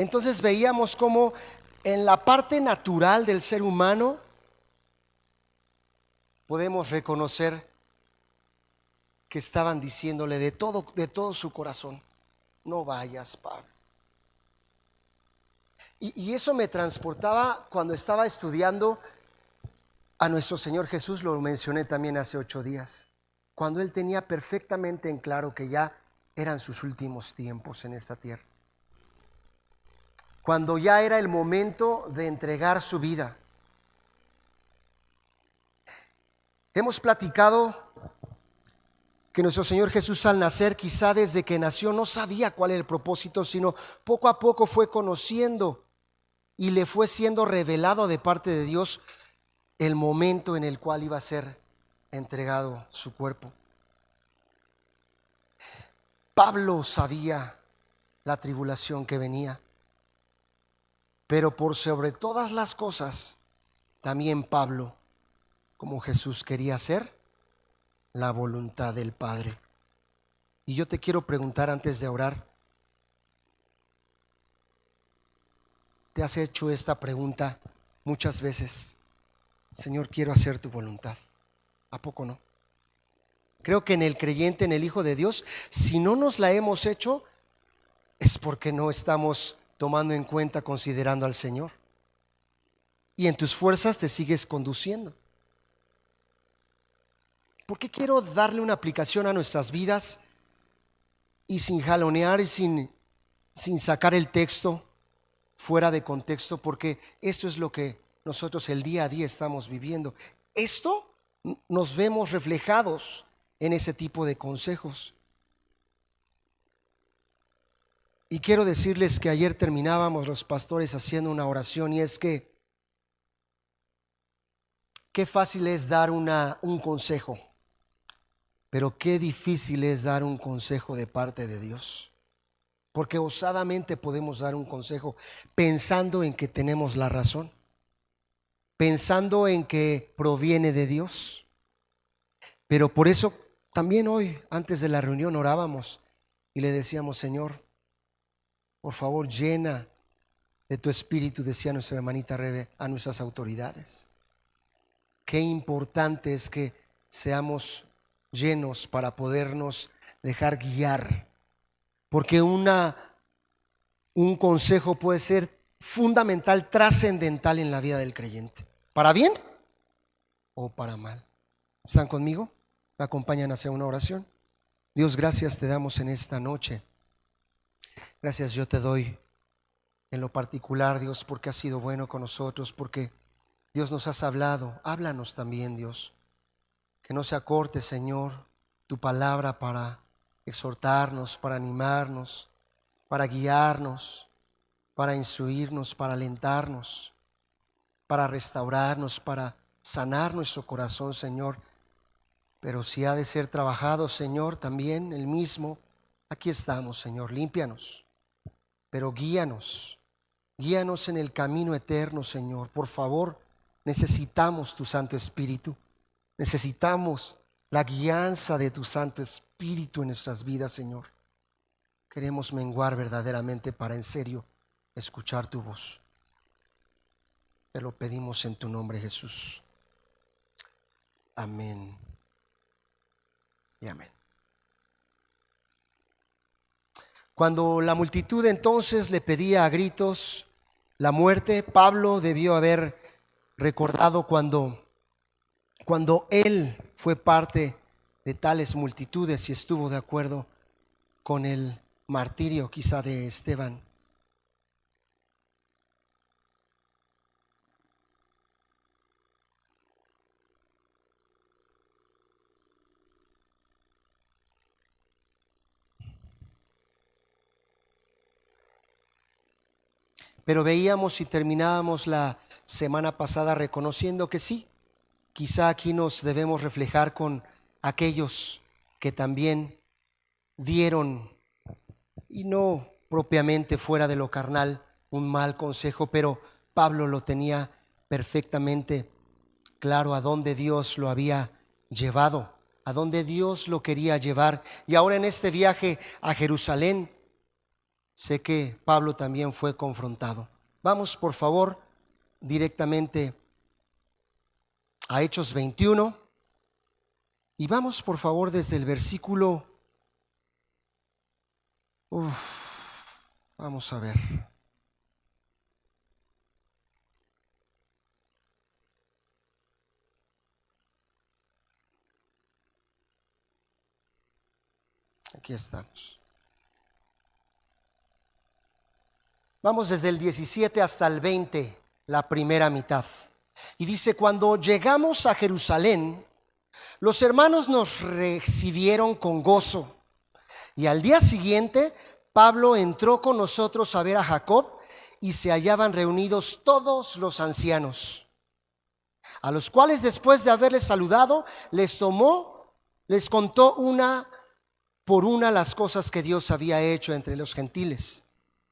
Entonces veíamos cómo en la parte natural del ser humano podemos reconocer que estaban diciéndole de todo su corazón: no vayas, Pablo. Y eso me transportaba cuando estaba estudiando a nuestro Señor Jesús. Lo mencioné también hace 8 días, cuando Él tenía perfectamente en claro que ya eran sus últimos tiempos en esta tierra, cuando ya era el momento de entregar su vida. Hemos platicado que nuestro Señor Jesús, al nacer, quizá desde que nació no sabía cuál era el propósito, sino poco a poco fue conociendo y le fue siendo revelado de parte de Dios el momento en el cual iba a ser entregado su cuerpo. Pablo sabía la tribulación que venía, pero por sobre todas las cosas, también Pablo, como Jesús, quería hacer la voluntad del Padre. Y yo te quiero preguntar antes de orar: ¿te has hecho esta pregunta muchas veces? Señor, quiero hacer tu voluntad. ¿A poco no? Creo que en el creyente, en el Hijo de Dios, si no nos la hemos hecho, es porque no estamos tomando en cuenta, considerando al Señor. Y en tus fuerzas te sigues conduciendo. ¿Por qué quiero darle una aplicación a nuestras vidas y sin jalonear y sin sacar el texto fuera de contexto? Porque esto es lo que nosotros el día a día estamos viviendo. Esto nos vemos reflejados en ese tipo de consejos. Y quiero decirles que ayer terminábamos los pastores haciendo una oración, y es que qué fácil es dar un consejo, pero qué difícil es dar un consejo de parte de Dios. Porque osadamente podemos dar un consejo pensando en que tenemos la razón, pensando en que proviene de Dios. Pero por eso también hoy, antes de la reunión, orábamos y le decíamos: Señor, por favor, llena de tu espíritu, decía nuestra hermanita Rebe, a nuestras autoridades. Qué importante es que seamos llenos para podernos dejar guiar, porque un consejo puede ser fundamental, trascendental en la vida del creyente, para bien o para mal. ¿Están conmigo? ¿Me acompañan hacia una oración? Dios, gracias te damos en esta noche. Gracias yo te doy en lo particular, Dios, porque has sido bueno con nosotros, porque Dios nos has hablado. Háblanos también, Dios, que no se acorte, Señor, tu palabra para exhortarnos, para animarnos, para guiarnos, para instruirnos, para alentarnos, para restaurarnos, para sanar nuestro corazón, Señor. Pero si ha de ser trabajado, Señor, también el mismo, aquí estamos, Señor. Límpianos, pero guíanos en el camino eterno, Señor. Por favor, necesitamos tu Santo Espíritu, necesitamos la guianza de tu Santo Espíritu en nuestras vidas, Señor. Queremos menguar verdaderamente para en serio escuchar tu voz. Te lo pedimos en tu nombre, Jesús. Amén y amén. Cuando la multitud entonces le pedía a gritos la muerte, Pablo debió haber recordado cuando él fue parte de tales multitudes y estuvo de acuerdo con el martirio quizá de Esteban. Pero veíamos y terminábamos la semana pasada reconociendo que sí, quizá aquí nos debemos reflejar con aquellos que también dieron, y no propiamente fuera de lo carnal, un mal consejo, pero Pablo lo tenía perfectamente claro a dónde Dios lo había llevado, a dónde Dios lo quería llevar. Y ahora en este viaje a Jerusalén sé que Pablo también fue confrontado. Vamos, por favor, directamente a Hechos 21 y vamos, por favor, desde el versículo... vamos a ver. Aquí estamos. Vamos desde el 17 hasta el 20, la primera mitad. Y dice: cuando llegamos a Jerusalén, los hermanos nos recibieron con gozo. Y al día siguiente, Pablo entró con nosotros a ver a Jacob, y se hallaban reunidos todos los ancianos, a los cuales, después de haberles saludado, les contó una por una las cosas que Dios había hecho entre los gentiles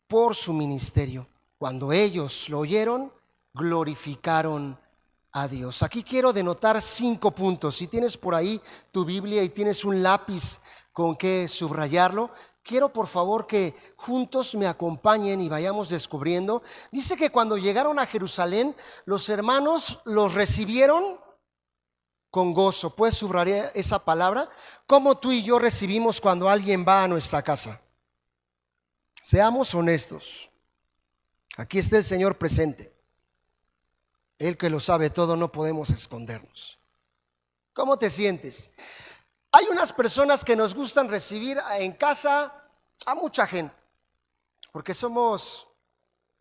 por su ministerio. Cuando ellos lo oyeron, glorificaron a Dios. Aquí quiero denotar 5 puntos. Si tienes por ahí tu Biblia y tienes un lápiz con que subrayarlo, quiero por favor que juntos me acompañen y vayamos descubriendo. Dice que cuando llegaron a Jerusalén, los hermanos los recibieron con gozo. ¿Puedes subrayar esa palabra? ¿Cómo tú y yo recibimos cuando alguien va a nuestra casa? Seamos honestos. Aquí está el Señor presente. Él que lo sabe todo, no podemos escondernos. ¿Cómo te sientes? Hay unas personas que nos gustan recibir en casa a mucha gente, porque somos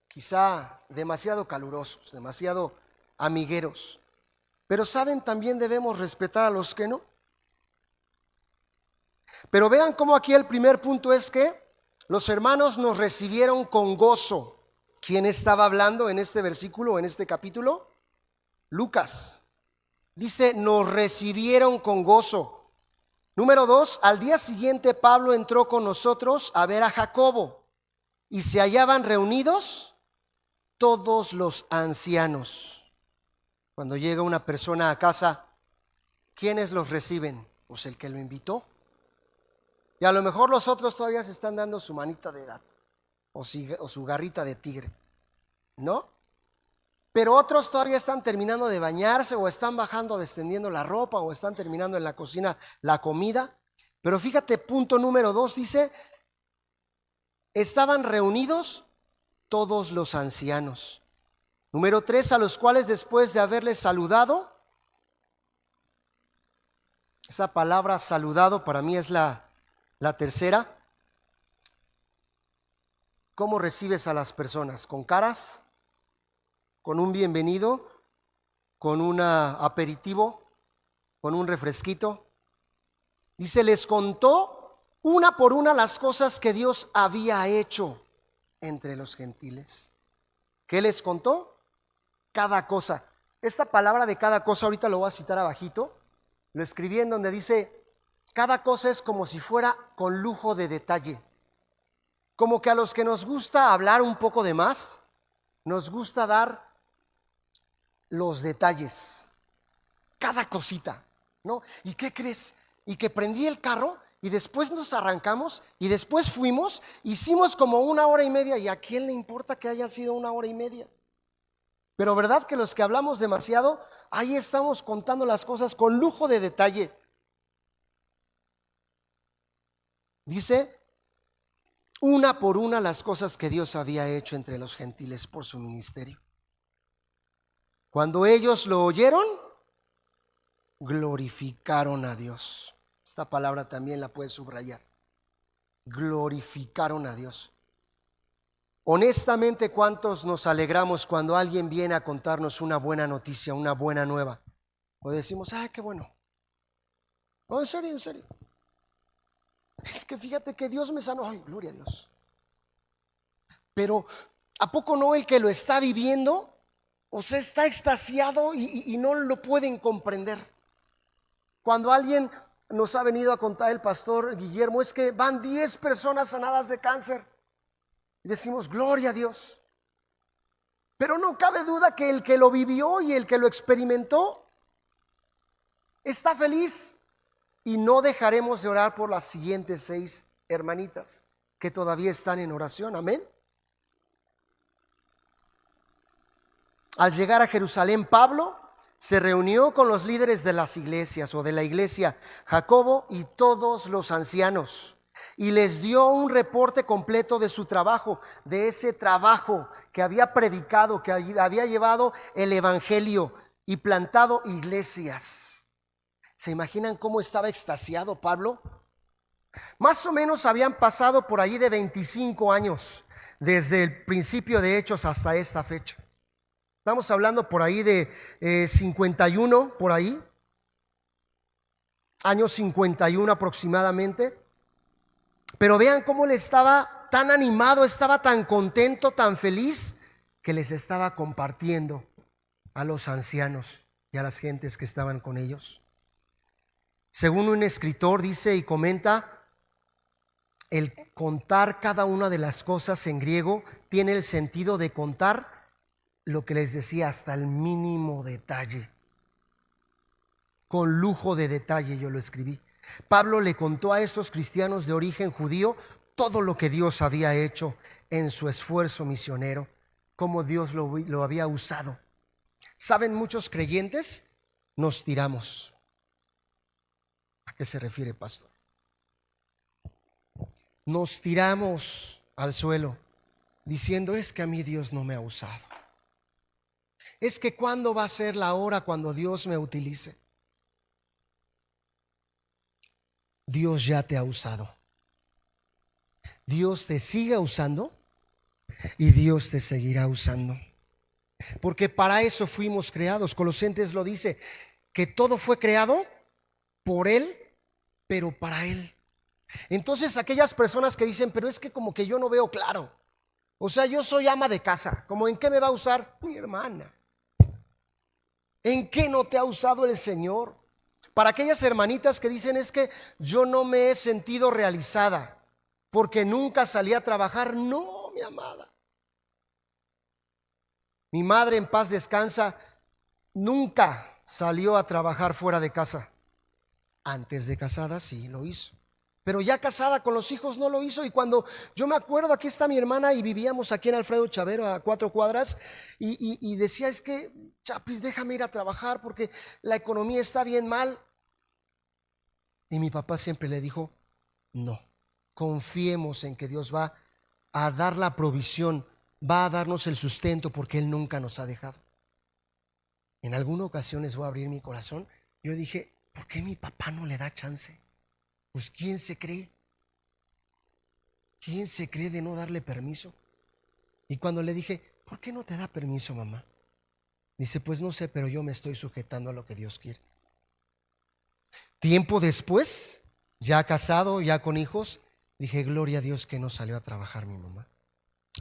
quizá demasiado calurosos, demasiado amigueros. Pero saben, también debemos respetar a los que no. Pero vean cómo aquí el primer punto es que los hermanos nos recibieron con gozo. ¿Quién estaba hablando en este versículo, en este capítulo? Lucas. Dice, nos recibieron con gozo. Número 2, al día siguiente Pablo entró con nosotros a ver a Jacobo, y se hallaban reunidos todos los ancianos. Cuando llega una persona a casa, ¿quiénes los reciben? Pues el que lo invitó. Y a lo mejor los otros todavía se están dando su manita de gato o su garrita de tigre, ¿no? Pero otros todavía están terminando de bañarse, o están bajando, descendiendo la ropa, o están terminando en la cocina la comida. Pero fíjate, punto número 2 dice, estaban reunidos todos los ancianos. Número 3, a los cuales, después de haberles saludado, esa palabra saludado para mí es la tercera. ¿Cómo recibes a las personas? ¿Con caras? ¿Con un bienvenido? ¿Con un aperitivo? ¿Con un refresquito? Dice, les contó una por una las cosas que Dios había hecho entre los gentiles. ¿Qué les contó? Cada cosa. Esta palabra de cada cosa, ahorita lo voy a citar abajito. Lo escribí en donde dice, cada cosa es como si fuera con lujo de detalle. Como que a los que nos gusta hablar un poco de más, nos gusta dar los detalles, cada cosita, ¿no? ¿Y qué crees? Y que prendí el carro y después nos arrancamos y después fuimos, hicimos como 1 hora y media, y ¿a quién le importa que haya sido 1 hora y media? Pero ¿verdad que los que hablamos demasiado, ahí estamos contando las cosas con lujo de detalle? Dice, una por una las cosas que Dios había hecho entre los gentiles por su ministerio. Cuando ellos lo oyeron, glorificaron a Dios. Esta palabra también la puedes subrayar. Glorificaron a Dios. Honestamente, ¿cuántos nos alegramos cuando alguien viene a contarnos una buena noticia, una buena nueva? O decimos, ¡ay, qué bueno! No, en serio, en serio. Es que fíjate que Dios me sanó. ¡Ay, gloria a Dios! Pero ¿a poco no el que lo está viviendo? O sea, está extasiado y no lo pueden comprender. Cuando alguien nos ha venido a contar el pastor Guillermo, es que van 10 personas sanadas de cáncer. Y decimos, gloria a Dios. Pero no cabe duda que el que lo vivió y el que lo experimentó está feliz. Y no dejaremos de orar por las siguientes 6 hermanitas. que todavía están en oración. Amén. Al llegar a Jerusalén, Pablo se reunió con los líderes de las iglesias o de la iglesia, Jacobo y todos los ancianos, y les dio un reporte completo de su trabajo, de ese trabajo que había predicado, que había llevado el evangelio y plantado iglesias. ¿Se imaginan cómo estaba extasiado Pablo? Más o menos habían pasado por allí de 25 años, desde el principio de Hechos hasta esta fecha. Estamos hablando por ahí de 51, por ahí, año 51 aproximadamente. Pero vean cómo él estaba tan animado, estaba tan contento, tan feliz, que les estaba compartiendo a los ancianos y a las gentes que estaban con ellos. Según un escritor dice y comenta, el contar cada una de las cosas en griego tiene el sentido de contar lo que les decía hasta el mínimo detalle. Con lujo de detalle yo lo escribí. Pablo le contó a estos cristianos de origen judío todo lo que Dios había hecho en su esfuerzo misionero, cómo Dios lo había usado. ¿Saben? Muchos creyentes nos tiramos. ¿A qué se refiere, pastor? Nos tiramos al suelo diciendo: es que a mí Dios no me ha usado. Es que ¿cuándo va a ser la hora cuando Dios me utilice? Dios ya te ha usado. Dios te sigue usando y Dios te seguirá usando. Porque para eso fuimos creados. Colosenses lo dice, que todo fue creado por Él, pero para Él. Entonces aquellas personas que dicen: pero es que como que yo no veo claro. O sea, yo soy ama de casa. ¿Cómo en qué me va a usar? Mi hermana. ¿En qué no te ha usado el Señor? Para aquellas hermanitas que dicen: es que yo no me he sentido realizada porque nunca salí a trabajar. No, mi amada. Mi madre, en paz descansa, nunca salió a trabajar fuera de casa. Antes de casada sí lo hizo, pero ya casada con los hijos no lo hizo. Y cuando yo me acuerdo, aquí está mi hermana y vivíamos aquí en Alfredo Chavero a 4 cuadras y decía: es que Chapis, déjame ir a trabajar porque la economía está bien mal. Y mi papá siempre le dijo: no, confiemos en que Dios va a dar la provisión, va a darnos el sustento, porque Él nunca nos ha dejado. En alguna ocasión, les voy a abrir mi corazón, yo dije: ¿por qué mi papá no le da chance? Pues ¿quién se cree? ¿Quién se cree de no darle permiso? Y cuando le dije: ¿por qué no te da permiso, mamá? Dice: pues no sé, pero yo me estoy sujetando a lo que Dios quiere. Tiempo después, ya casado, ya con hijos, dije: gloria a Dios que no salió a trabajar mi mamá.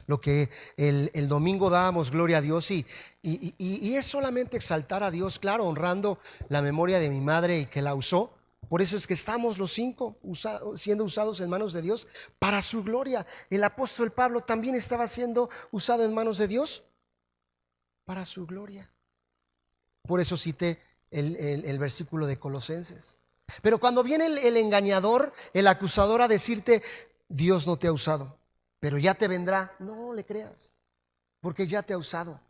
Lo que el domingo dábamos gloria a Dios y es solamente exaltar a Dios, claro, honrando la memoria de mi madre y que la usó. Por eso es que estamos los 5 siendo usados en manos de Dios para su gloria. El apóstol Pablo también estaba siendo usado en manos de Dios para su gloria. Por eso cité el versículo de Colosenses. Pero cuando viene el engañador, el acusador, a decirte: Dios no te ha usado, pero ya te vendrá, no le creas, porque ya te ha usado.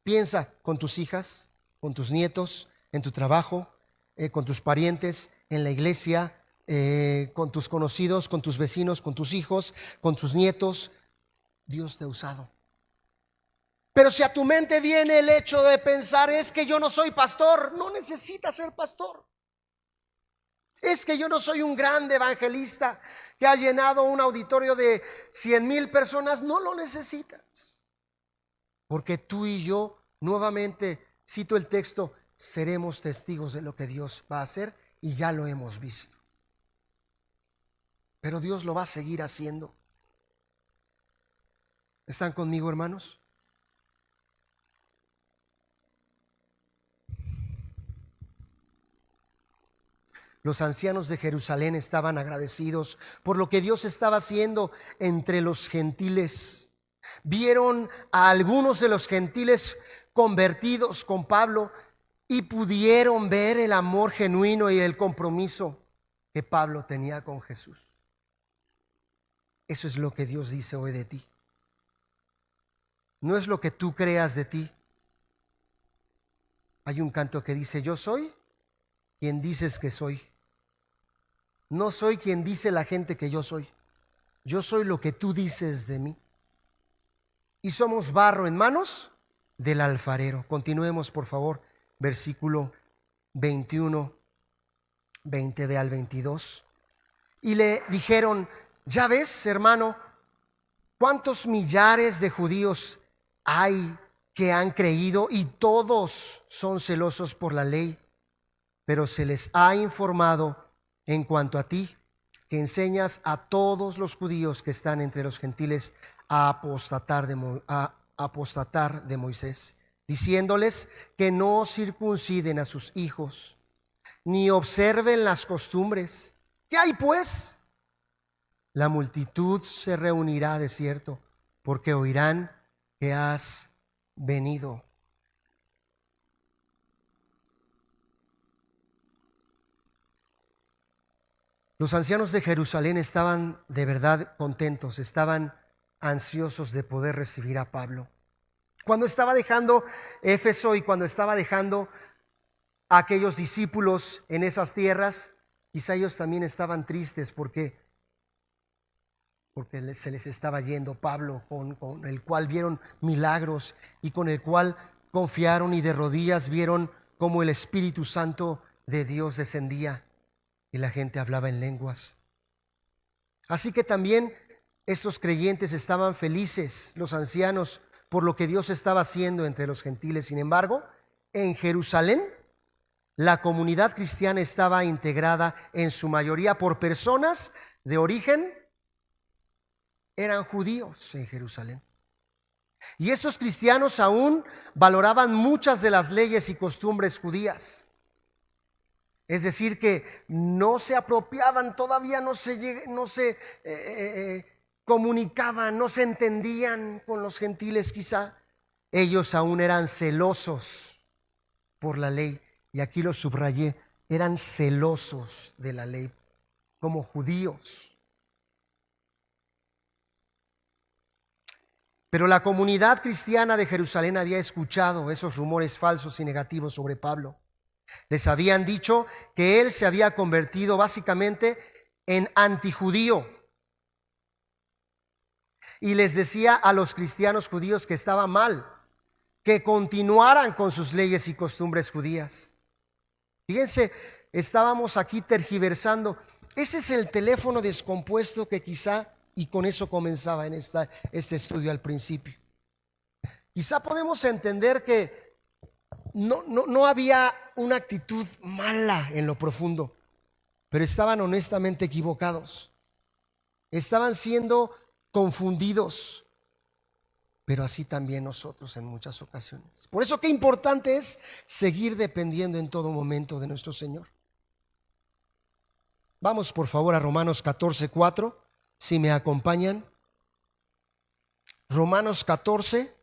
Piensa con tus hijas, con tus nietos, en tu trabajo, con tus parientes, en la iglesia, con tus conocidos, con tus vecinos, con tus hijos, con tus nietos. Dios te ha usado. Pero si a tu mente viene el hecho de pensar: es que yo no soy pastor, no necesitas ser pastor. Es que yo no soy un gran evangelista que ha llenado un auditorio de 100,000 personas. No lo necesitas, porque tú y yo, nuevamente cito el texto, seremos testigos de lo que Dios va a hacer, y ya lo hemos visto. Pero Dios lo va a seguir haciendo. ¿Están conmigo, hermanos? Los ancianos de Jerusalén estaban agradecidos por lo que Dios estaba haciendo entre los gentiles. Vieron a algunos de los gentiles convertidos con Pablo y pudieron ver el amor genuino y el compromiso que Pablo tenía con Jesús. Eso es lo que Dios dice hoy de ti. No es lo que tú creas de ti. Hay un canto que dice: yo soy quien dices que soy. No soy quien dice la gente que yo soy. Yo soy lo que tú dices de mí. Y somos barro en manos del alfarero. Continuemos, por favor. Versículo 21, 20 al 22. Y le dijeron: ya ves, hermano, cuántos millares de judíos hay que han creído y todos son celosos por la ley. Pero se les ha informado en cuanto a ti, que enseñas a todos los judíos que están entre los gentiles a apostatar de Moisés, diciéndoles que no circunciden a sus hijos, ni observen las costumbres. ¿Qué hay pues? La multitud se reunirá de cierto, porque oirán que has venido. Los ancianos de Jerusalén estaban de verdad contentos, estaban ansiosos de poder recibir a Pablo. Cuando estaba dejando Éfeso y cuando estaba dejando a aquellos discípulos en esas tierras, quizá ellos también estaban tristes porque se les estaba yendo Pablo, con el cual vieron milagros y con el cual confiaron, y de rodillas vieron cómo el Espíritu Santo de Dios descendía y la gente hablaba en lenguas. Así que también estos creyentes estaban felices, los ancianos, por lo que Dios estaba haciendo entre los gentiles. Sin embargo, en Jerusalén, la comunidad cristiana estaba integrada en su mayoría por personas de origen, eran judíos en Jerusalén. Y esos cristianos aún valoraban muchas de las leyes y costumbres judías. Es decir, que no se apropiaban, todavía no se comunicaban, no se entendían con los gentiles quizá. Ellos aún eran celosos por la ley. Y aquí lo subrayé, eran celosos de la ley como judíos. Pero la comunidad cristiana de Jerusalén había escuchado esos rumores falsos y negativos sobre Pablo. Les habían dicho que él se había convertido básicamente en antijudío. Y les decía a los cristianos judíos que estaba mal que continuaran con sus leyes y costumbres judías. Fíjense, estábamos aquí tergiversando. Ese es el teléfono descompuesto que quizá, y con eso comenzaba en este estudio al principio. Quizá podemos entender que no había una actitud mala en lo profundo, pero estaban honestamente equivocados. Estaban siendo confundidos, pero así también nosotros en muchas ocasiones. Por eso qué importante es seguir dependiendo en todo momento de nuestro Señor. Vamos por favor a Romanos 14:4, si me acompañan. Romanos 14,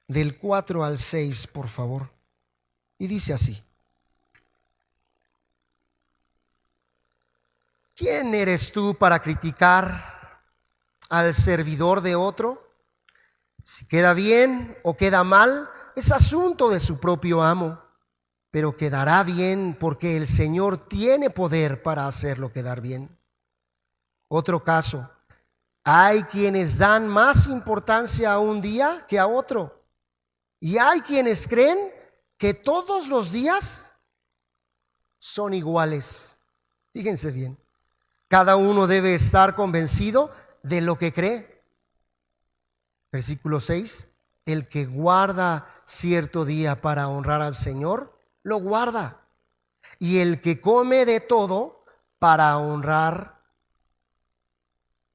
del 4 al 6, por favor. Y dice así: ¿quién eres tú para criticar al servidor de otro? Si queda bien o queda mal, es asunto de su propio amo, pero quedará bien porque el Señor tiene poder para hacerlo quedar bien. Otro caso: hay quienes dan más importancia a un día que a otro, y hay quienes creen que todos los días son iguales. Fíjense bien, cada uno debe estar convencido de lo que cree. Versículo 6: el que guarda cierto día para honrar al Señor, lo guarda. Y el que come de todo para honrar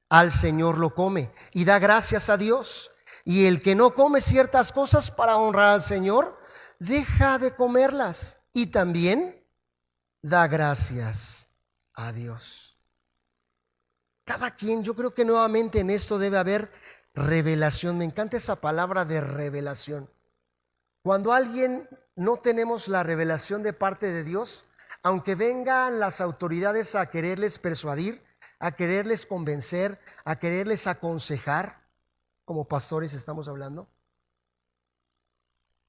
al Señor, lo come y da gracias a Dios. Y el que no come ciertas cosas para honrar al Señor, deja de comerlas y también da gracias a Dios. Cada quien, yo creo que nuevamente en esto debe haber revelación. Me encanta esa palabra de revelación. Cuando alguien no tenemos la revelación de parte de Dios, aunque vengan las autoridades a quererles persuadir, a quererles convencer, a quererles aconsejar, como pastores estamos hablando.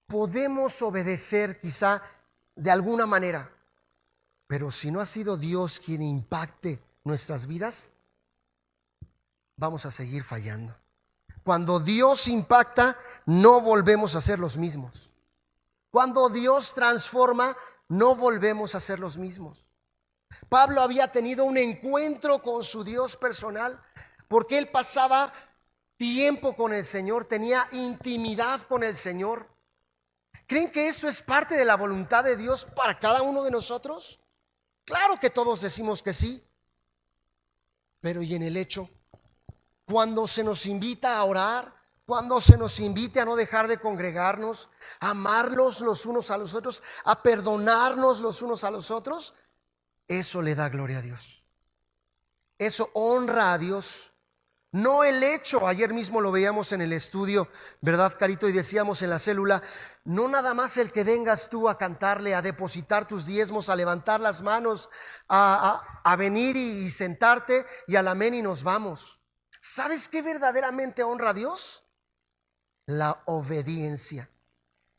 Podemos obedecer quizá de alguna manera, pero si no ha sido Dios quien impacte nuestras vidas, vamos a seguir fallando. Cuando Dios impacta, no volvemos a ser los mismos. Cuando Dios transforma, no volvemos a ser los mismos. Pablo había tenido un encuentro con su Dios personal porque él pasaba tiempo con el Señor, tenía intimidad con el Señor. ¿Creen que esto es parte de la voluntad de Dios para cada uno de nosotros? Claro que todos decimos que sí, pero ¿y en el hecho? Cuando se nos invita a orar, cuando se nos invite a no dejar de congregarnos, a amarnos los unos a los otros, a perdonarnos los unos a los otros, eso le da gloria a Dios. Eso honra a Dios. No el hecho, ayer mismo lo veíamos en el estudio, ¿verdad, Carito? Y decíamos en la célula, no nada más el que vengas tú a cantarle, a depositar tus diezmos, a levantar las manos, a venir y sentarte y al amén y nos vamos. ¿Sabes qué verdaderamente honra a Dios? La obediencia.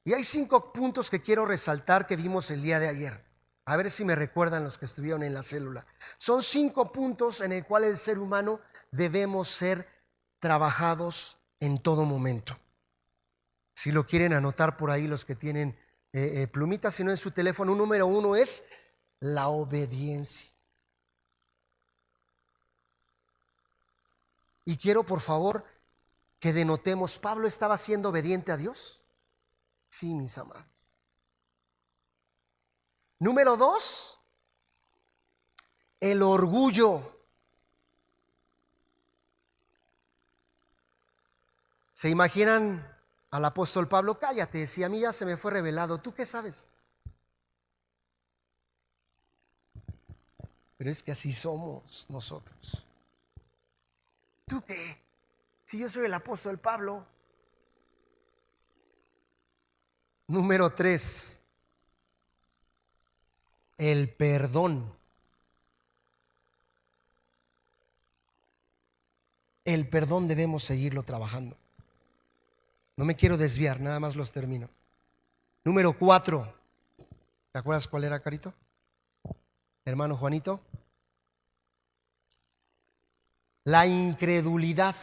Y hay 5 puntos que quiero resaltar que vimos el día de ayer. A ver si me recuerdan los que estuvieron en la célula. Son 5 puntos en el cual el ser humano debemos ser trabajados en todo momento. Si lo quieren anotar por ahí los que tienen plumitas, si no en su teléfono, número 1 es la obediencia. Y quiero por favor que denotemos, ¿Pablo estaba siendo obediente a Dios? Sí, mis amados. Número 2, el orgullo. ¿Se imaginan al apóstol Pablo? Cállate, si a mí ya se me fue revelado, ¿tú qué sabes? Pero es que así somos nosotros. ¿Tú qué? Si yo soy el apóstol Pablo. Número 3, el perdón. El perdón debemos seguirlo trabajando. No me quiero desviar, nada más los termino. Número 4, ¿te acuerdas cuál era, Carito? Hermano Juanito. La incredulidad.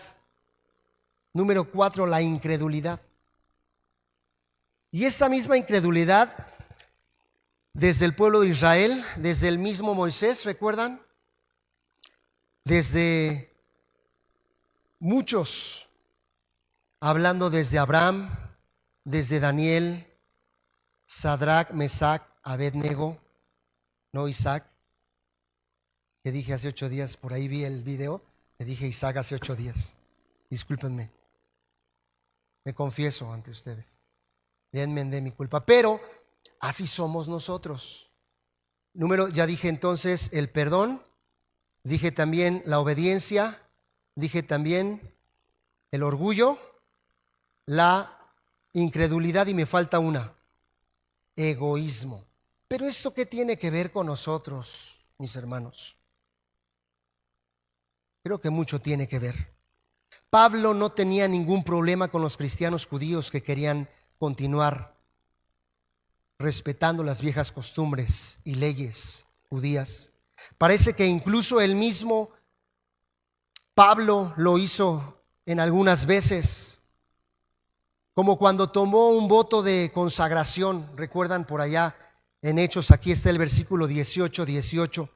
Número 4, la incredulidad. Y esta misma incredulidad, desde el pueblo de Israel, desde el mismo Moisés, ¿recuerdan? Desde muchos, hablando desde Abraham, desde Daniel, Sadrach, Mesac, Abednego, no Isaac, que dije hace 8 días, por ahí vi el video, que dije Isaac hace 8 días. Discúlpenme, me confieso ante ustedes, denme de mi culpa, pero así somos nosotros. Ya dije entonces el perdón, dije también la obediencia, dije también el orgullo, la incredulidad y me falta una, egoísmo. Pero ¿esto qué tiene que ver con nosotros, mis hermanos? Creo que mucho tiene que ver. Pablo no tenía ningún problema con los cristianos judíos que querían continuar respetando las viejas costumbres y leyes judías. Parece que incluso el mismo Pablo lo hizo en algunas veces, como cuando tomó un voto de consagración. Recuerdan por allá en Hechos, aquí está el versículo 18,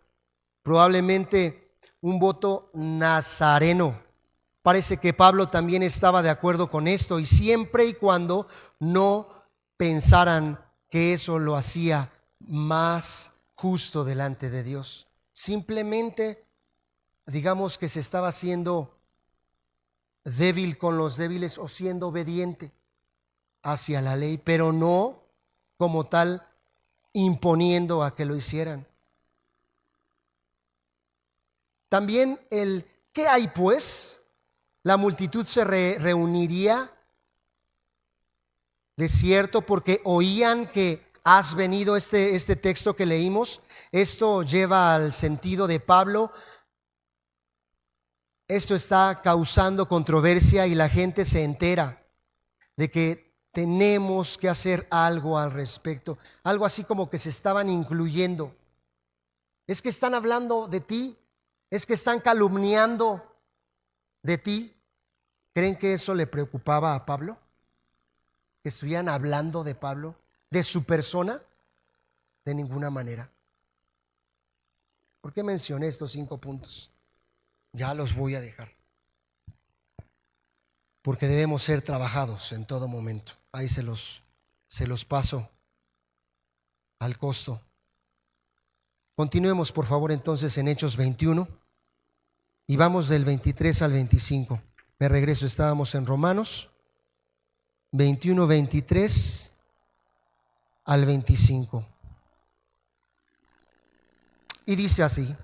probablemente un voto nazareno. Parece que Pablo también estaba de acuerdo con esto, y siempre y cuando no pensaran que eso lo hacía más justo delante de Dios. Simplemente, digamos que se estaba haciendo débil con los débiles o siendo obediente hacia la ley, pero no como tal imponiendo a que lo hicieran. También ¿qué hay pues? La multitud se reuniría de cierto porque oían que has venido. Este texto que leímos, esto lleva al sentido de Pablo esto está causando controversia y la gente se entera de que tenemos que hacer algo al respecto. Algo así como que se estaban incluyendo. Es que están hablando de ti, es que están calumniando de ti. ¿Creen que eso le preocupaba a Pablo? ¿Que estuvieran hablando de Pablo, de su persona? De ninguna manera. ¿Por qué mencioné estos 5 puntos? Ya los voy a dejar. Porque debemos ser trabajados en todo momento. Ahí se los paso al costo. Continuemos por favor entonces en Hechos 21 y vamos del 23 al 25. Me regreso, estábamos en Romanos 21, 23 al 25. Y dice así: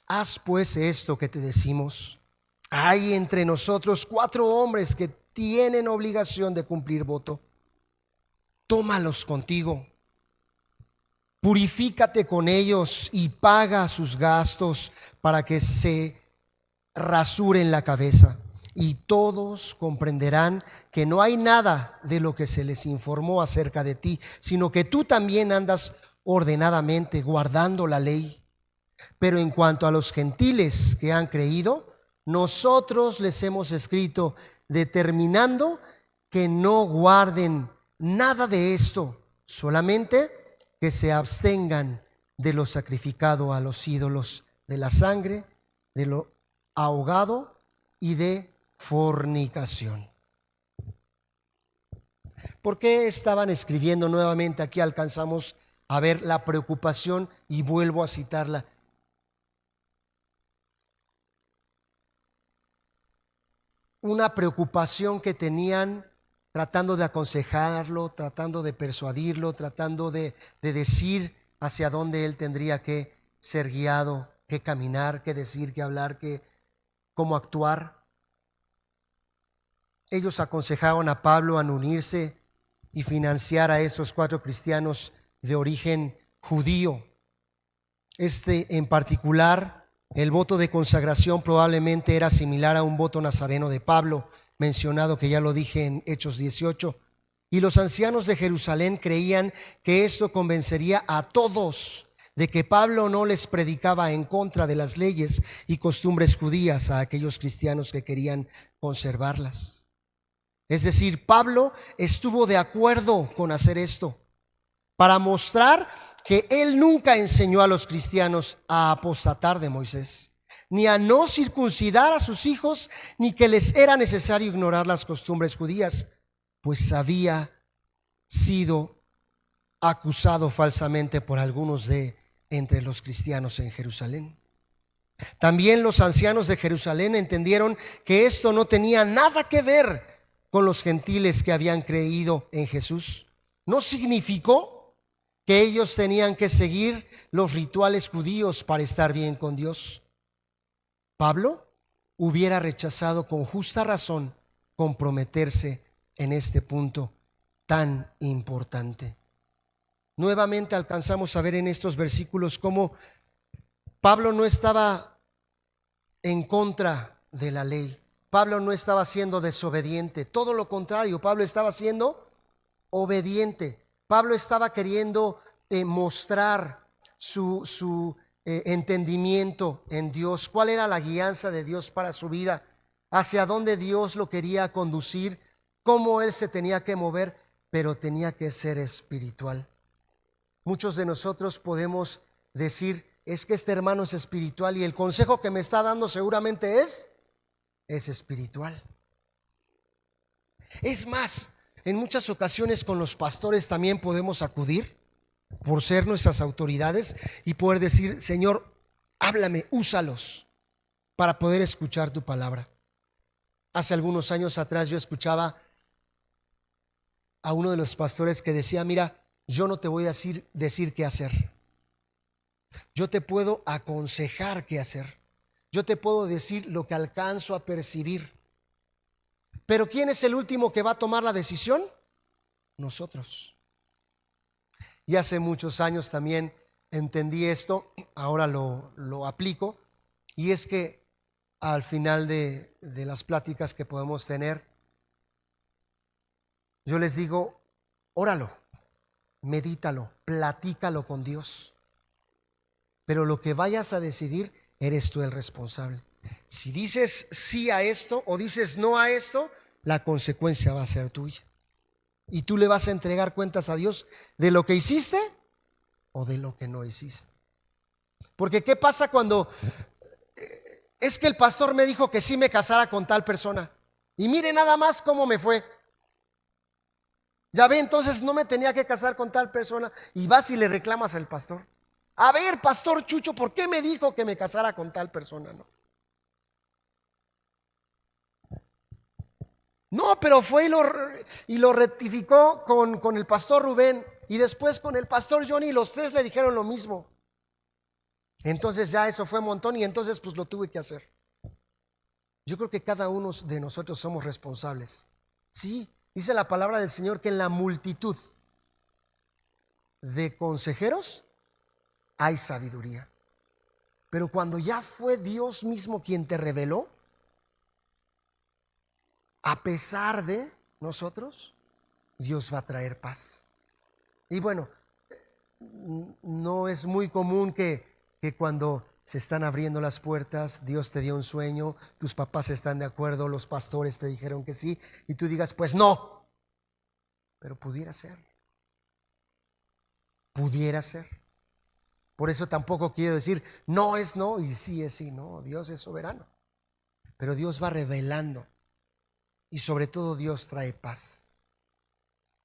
haz pues esto que te decimos. Hay entre nosotros 4 hombres que tienen obligación de cumplir voto. Tómalos contigo, purifícate con ellos y paga sus gastos para que se rasuren la cabeza. Y todos comprenderán que no hay nada de lo que se les informó acerca de ti, sino que tú también andas ordenadamente guardando la ley. Pero en cuanto a los gentiles que han creído, nosotros les hemos escrito determinando que no guarden nada de esto, solamente que se abstengan de lo sacrificado a los ídolos, de la sangre, de lo ahogado y de fornicación. ¿Por qué estaban escribiendo nuevamente? Aquí alcanzamos a ver la preocupación y vuelvo a citarla. Una preocupación que tenían tratando de aconsejarlo, tratando de persuadirlo, tratando de decir hacia dónde él tendría que ser guiado, qué caminar, qué decir, qué hablar, cómo actuar. Ellos aconsejaban a Pablo a unirse y financiar a esos 4 cristianos de origen judío. En particular, el voto de consagración probablemente era similar a un voto nazareno de Pablo, mencionado, que ya lo dije en Hechos 18. Y los ancianos de Jerusalén creían que esto convencería a todos de que Pablo no les predicaba en contra de las leyes y costumbres judías a aquellos cristianos que querían conservarlas. Es decir, Pablo estuvo de acuerdo con hacer esto para mostrar que él nunca enseñó a los cristianos a apostatar de Moisés, ni a no circuncidar a sus hijos, ni que les era necesario ignorar las costumbres judías, pues había sido acusado falsamente por algunos de entre los cristianos en Jerusalén. También los ancianos de Jerusalén entendieron que esto no tenía nada que ver con los gentiles que habían creído en Jesús. No significó que ellos tenían que seguir los rituales judíos para estar bien con Dios. Pablo hubiera rechazado con justa razón comprometerse en este punto tan importante. Nuevamente alcanzamos a ver en estos versículos cómo Pablo no estaba en contra de la ley. Pablo no estaba siendo desobediente, todo lo contrario, Pablo estaba siendo obediente. Pablo estaba queriendo mostrar su entendimiento en Dios, cuál era la guianza de Dios para su vida, hacia dónde Dios lo quería conducir, cómo él se tenía que mover, pero tenía que ser espiritual. Muchos de nosotros podemos decir: es que este hermano es espiritual y el consejo que me está dando seguramente es espiritual. Es más, en muchas ocasiones con los pastores también podemos acudir por ser nuestras autoridades y poder decir: Señor, háblame, úsalos para poder escuchar tu palabra. Hace algunos años atrás yo escuchaba a uno de los pastores que decía: mira, yo no te voy a decir qué hacer. Yo te puedo aconsejar qué hacer. Yo te puedo decir lo que alcanzo a percibir. Pero ¿quién es el último que va a tomar la decisión? Nosotros. Y hace muchos años también entendí esto, ahora lo aplico, y es que al final de las pláticas que podemos tener, yo les digo, óralo, medítalo, platícalo con Dios, pero lo que vayas a decidir, eres tú el responsable. Si dices sí a esto o dices no a esto, la consecuencia va a ser tuya. Y tú le vas a entregar cuentas a Dios de lo que hiciste o de lo que no hiciste. Porque ¿qué pasa cuando es que el pastor me dijo que sí me casara con tal persona? Y mire nada más cómo me fue. Ya ve, entonces no me tenía que casar con tal persona. Y vas y le reclamas al pastor. A ver, pastor Chucho, ¿por qué me dijo que me casara con tal persona? No, pero fue y lo rectificó con el pastor Rubén y después con el pastor Johnny, y los tres le dijeron lo mismo. Entonces ya eso fue un montón y entonces pues lo tuve que hacer. Yo creo que cada uno de nosotros somos responsables. Sí, dice la palabra del Señor que en la multitud de consejeros hay sabiduría. Pero cuando ya fue Dios mismo quien te reveló, a pesar de nosotros, Dios va a traer paz. Y bueno, no es muy común que cuando se están abriendo las puertas, Dios te dio un sueño, tus papás están de acuerdo, los pastores te dijeron que sí, y tú digas, pues no. Pero pudiera ser. Pudiera ser. Por eso tampoco quiero decir no es no y sí es sí. No, Dios es soberano. Pero Dios va revelando. Y sobre todo Dios trae paz.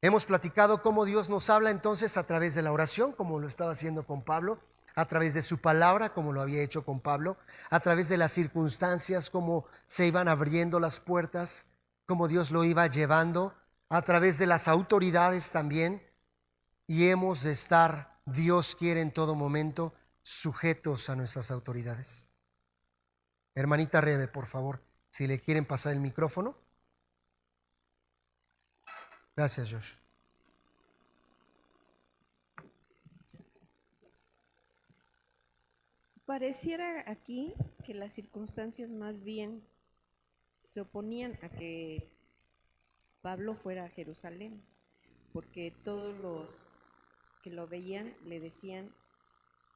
Hemos platicado cómo Dios nos habla entonces a través de la oración, como lo estaba haciendo con Pablo, a través de su palabra, como lo había hecho con Pablo, a través de las circunstancias, como se iban abriendo las puertas, como Dios lo iba llevando, a través de las autoridades también. Y hemos de estar, Dios quiere en todo momento, sujetos a nuestras autoridades. Hermanita Rebe, por favor, si le quieren pasar el micrófono. Gracias, Josh. Pareciera aquí que las circunstancias más bien se oponían a que Pablo fuera a Jerusalén, porque todos los que lo veían le decían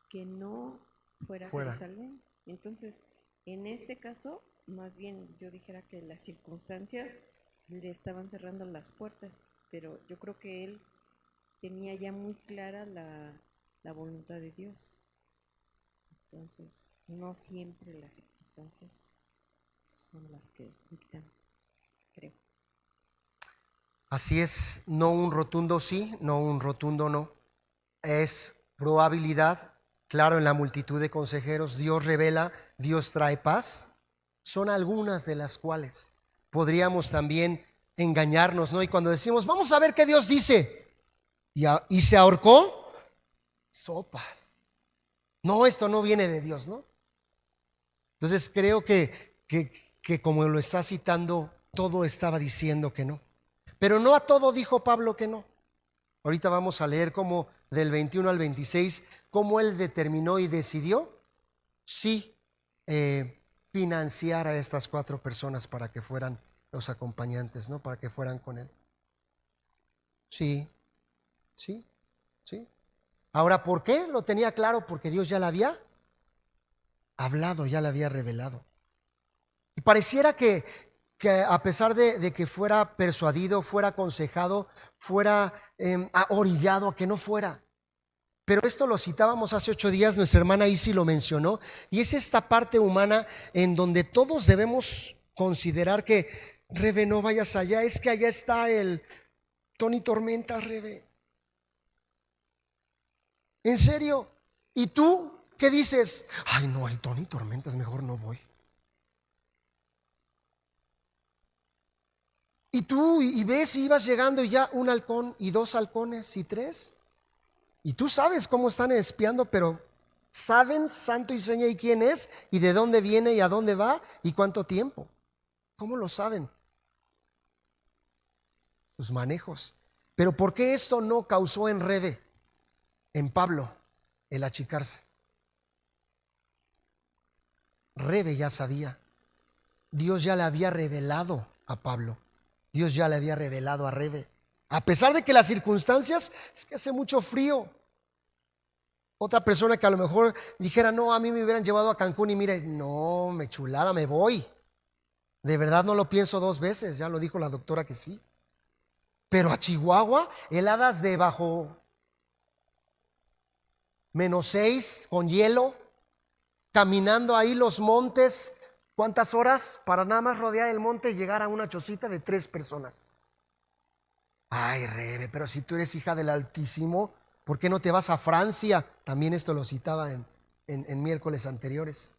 que no fuera a Fuera. Jerusalén. Entonces, en este caso, más bien yo dijera que las circunstancias le estaban cerrando las puertas, pero yo creo que él tenía ya muy clara la voluntad de Dios. Entonces, no siempre las circunstancias son las que dictan, creo. Así es, no un rotundo sí, no un rotundo no. Es probabilidad, claro, en la multitud de consejeros, Dios revela, Dios trae paz. Son algunas de las cuales podríamos también engañarnos, ¿no? Y cuando decimos, vamos a ver qué Dios dice, y se ahorcó, sopas. No, esto no viene de Dios, ¿no? Entonces creo que como lo está citando, todo estaba diciendo que no. Pero no a todo dijo Pablo que no. Ahorita vamos a leer cómo del 21 al 26, cómo él determinó y decidió sí financiar a estas 4 personas para que fueran los acompañantes, ¿no? Para que fueran con él. Sí, sí, sí. Ahora, ¿por qué? Lo tenía claro, porque Dios ya la había hablado, ya la había revelado. Y pareciera que a pesar de que fuera persuadido, fuera aconsejado, fuera orillado a que no fuera. Pero esto lo citábamos hace 8 días, nuestra hermana Isi lo mencionó, y es esta parte humana en donde todos debemos considerar que, Rebe, no vayas allá, es que allá está el Tony Tormentas, Rebe. ¿En serio? ¿Y tú qué dices? Ay, no, el Tony Tormentas, mejor no voy. Y tú y ves y ibas llegando y ya un halcón y 2 halcones y 3. Y tú sabes cómo están espiando, pero saben santo y seña y quién es y de dónde viene y a dónde va y cuánto tiempo. ¿Cómo lo saben? Sus manejos. Pero ¿por qué esto no causó enrede en Pablo? el achicarse. Rebe ya sabía. Dios ya le había revelado a Pablo. Dios ya le había revelado a Rebe. A pesar de que las circunstancias, es que hace mucho frío. Otra persona que a lo mejor dijera, no, a mí me hubieran llevado a Cancún y mire, no, me chulada, me voy. De verdad no lo pienso dos veces, ya lo dijo la doctora que sí. Pero a Chihuahua, heladas de bajo -6 con hielo, caminando ahí los montes. ¿Cuántas horas para nada más rodear el monte y llegar a una chocita de 3 personas? Ay, Rebe, pero si tú eres hija del Altísimo, ¿por qué no te vas a Francia? También esto lo citaba en miércoles anteriores,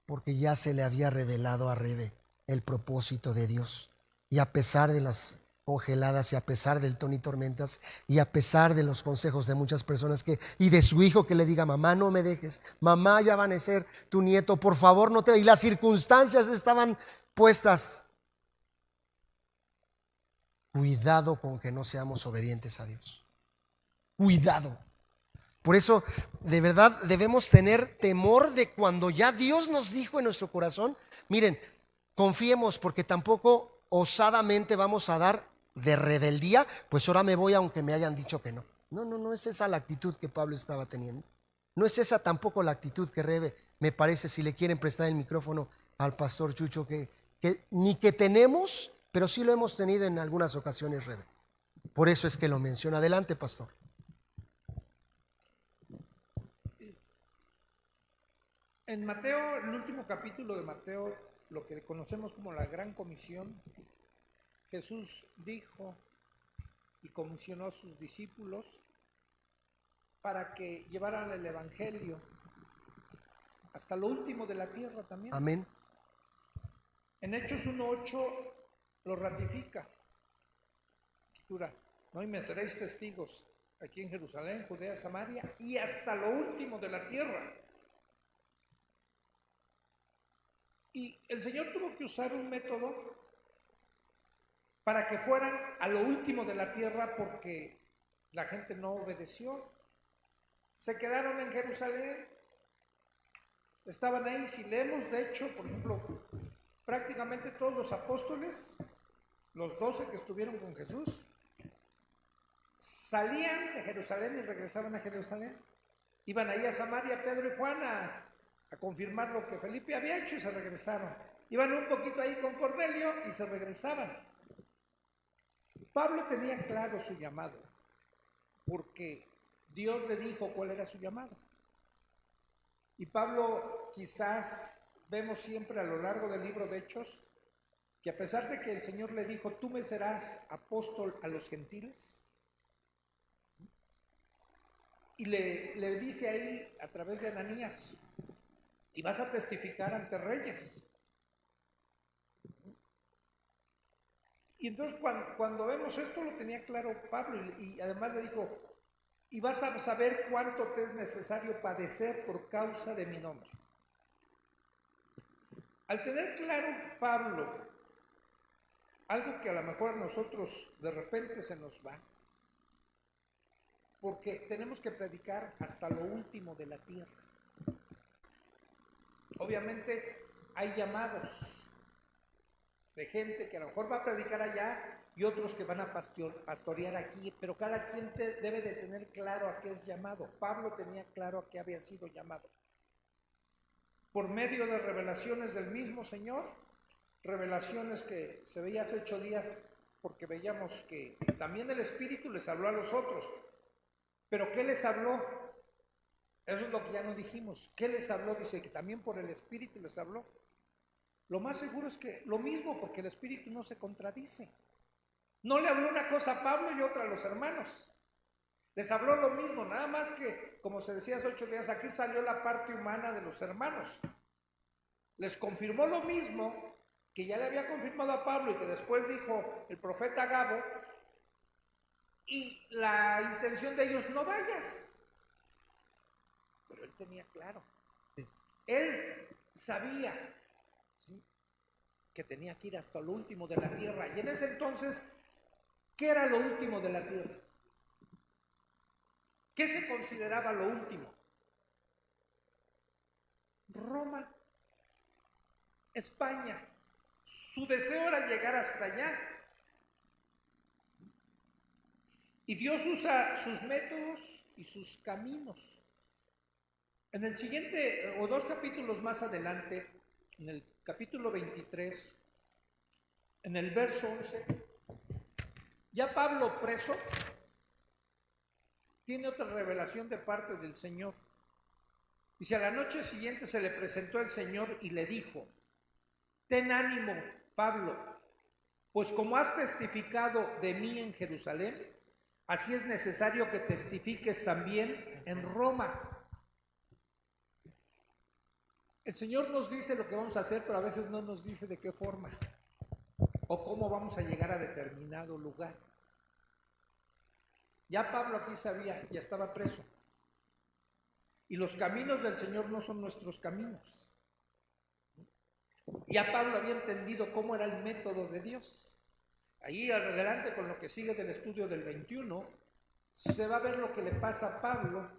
porque ya se le había revelado a Rebe el propósito de Dios. Y a pesar de las congeladas y a pesar del ton y tormentas y a pesar de los consejos de muchas personas y de su hijo que le diga, mamá, no me dejes, mamá, ya va a nacer tu nieto, por favor, no te... Y las circunstancias estaban puestas. Cuidado con que no seamos obedientes a Dios. Cuidado. Por eso, de verdad, debemos tener temor de cuando ya Dios nos dijo en nuestro corazón. Miren, confiemos, porque tampoco osadamente vamos a dar de rebeldía, pues ahora me voy aunque me hayan dicho que no. No es esa la actitud que Pablo estaba teniendo. No es esa tampoco la actitud que Rebe, me parece, si le quieren prestar el micrófono al pastor Chucho, que ni que tenemos, pero sí lo hemos tenido en algunas ocasiones, Rebe. Por eso es que lo menciona. Adelante, pastor. En Mateo, el último capítulo de Mateo, lo que conocemos como la Gran Comisión, Jesús dijo y comisionó a sus discípulos para que llevaran el Evangelio hasta lo último de la tierra también. Amén. En Hechos 1:8 lo ratifica. Escritura, ¿no? Y me seréis testigos aquí en Jerusalén, Judea, Samaria y hasta lo último de la tierra. Y el Señor tuvo que usar un método para que fueran a lo último de la tierra porque la gente no obedeció. Se quedaron en Jerusalén, estaban ahí. Si leemos, de hecho, por ejemplo, prácticamente todos los apóstoles, los 12 que estuvieron con Jesús, salían de Jerusalén y regresaban a Jerusalén. Iban ahí a Samaria, Pedro y Juan, a confirmar lo que Felipe había hecho y se regresaron. Iban un poquito ahí con Cornelio y se regresaban. Pablo tenía claro su llamado, porque Dios le dijo cuál era su llamado. Y Pablo, quizás vemos siempre a lo largo del libro de Hechos, que a pesar de que el Señor le dijo, tú me serás apóstol a los gentiles, y le dice ahí a través de Ananías, y vas a testificar ante reyes. Y entonces cuando vemos esto lo tenía claro Pablo y además le dijo, y vas a saber cuánto te es necesario padecer por causa de mi nombre. Al tener claro Pablo algo que a lo mejor a nosotros de repente se nos va, porque tenemos que predicar hasta lo último de la tierra. Obviamente hay llamados de gente que a lo mejor va a predicar allá y otros que van a pastorear aquí, pero cada quien debe de tener claro a qué es llamado. Pablo tenía claro a qué había sido llamado. Por medio de revelaciones del mismo Señor, revelaciones que se veía hace 8 días, porque veíamos que también el Espíritu les habló a los otros. ¿Pero qué les habló? Eso es lo que ya no dijimos. ¿Qué les habló? Dice que también por el Espíritu les habló. Lo más seguro es que lo mismo, porque el Espíritu no se contradice. No le habló una cosa a Pablo y otra a los hermanos. Les habló lo mismo, nada más que, como se decía hace 8 días, aquí salió la parte humana de los hermanos. Les confirmó lo mismo que ya le había confirmado a Pablo y que después dijo el profeta Gabo, y la intención de ellos, no vayas. Pero él tenía claro. Él sabía, ¿sí?, que tenía que ir hasta lo último de la tierra. Y en ese entonces, ¿qué era lo último de la tierra? ¿Qué se consideraba lo último? Roma, España. Su deseo era llegar hasta allá. Y Dios usa sus métodos y sus caminos. En el siguiente, o 2 capítulos más adelante, en el capítulo 23, en el verso 11, ya Pablo preso tiene otra revelación de parte del Señor. Dice, a la noche siguiente se le presentó el Señor y le dijo, ten ánimo, Pablo, pues como has testificado de mí en Jerusalén, así es necesario que testifiques también en Roma. El Señor nos dice lo que vamos a hacer, pero a veces no nos dice de qué forma o cómo vamos a llegar a determinado lugar. Ya Pablo aquí sabía, ya estaba preso. Y los caminos del Señor no son nuestros caminos. Ya Pablo había entendido cómo era el método de Dios. Ahí adelante con lo que sigue del estudio del 21, se va a ver lo que le pasa a Pablo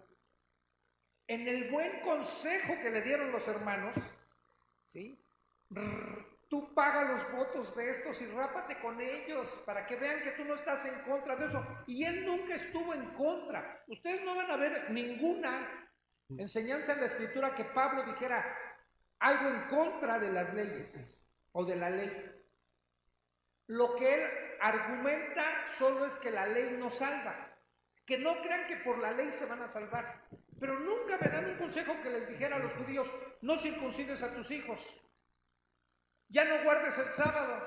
en el buen consejo que le dieron los hermanos, ¿sí? Tú paga los votos de estos y rápate con ellos para que vean que tú no estás en contra de eso. Y él nunca estuvo en contra. Ustedes no van a ver ninguna enseñanza en la Escritura que Pablo dijera algo en contra de las leyes o de la ley. Lo que él argumenta solo es que la ley no salva. Que no crean que por la ley se van a salvar. Pero nunca verán un consejo que les dijera a los judíos, no circuncides a tus hijos, ya no guardes el sábado.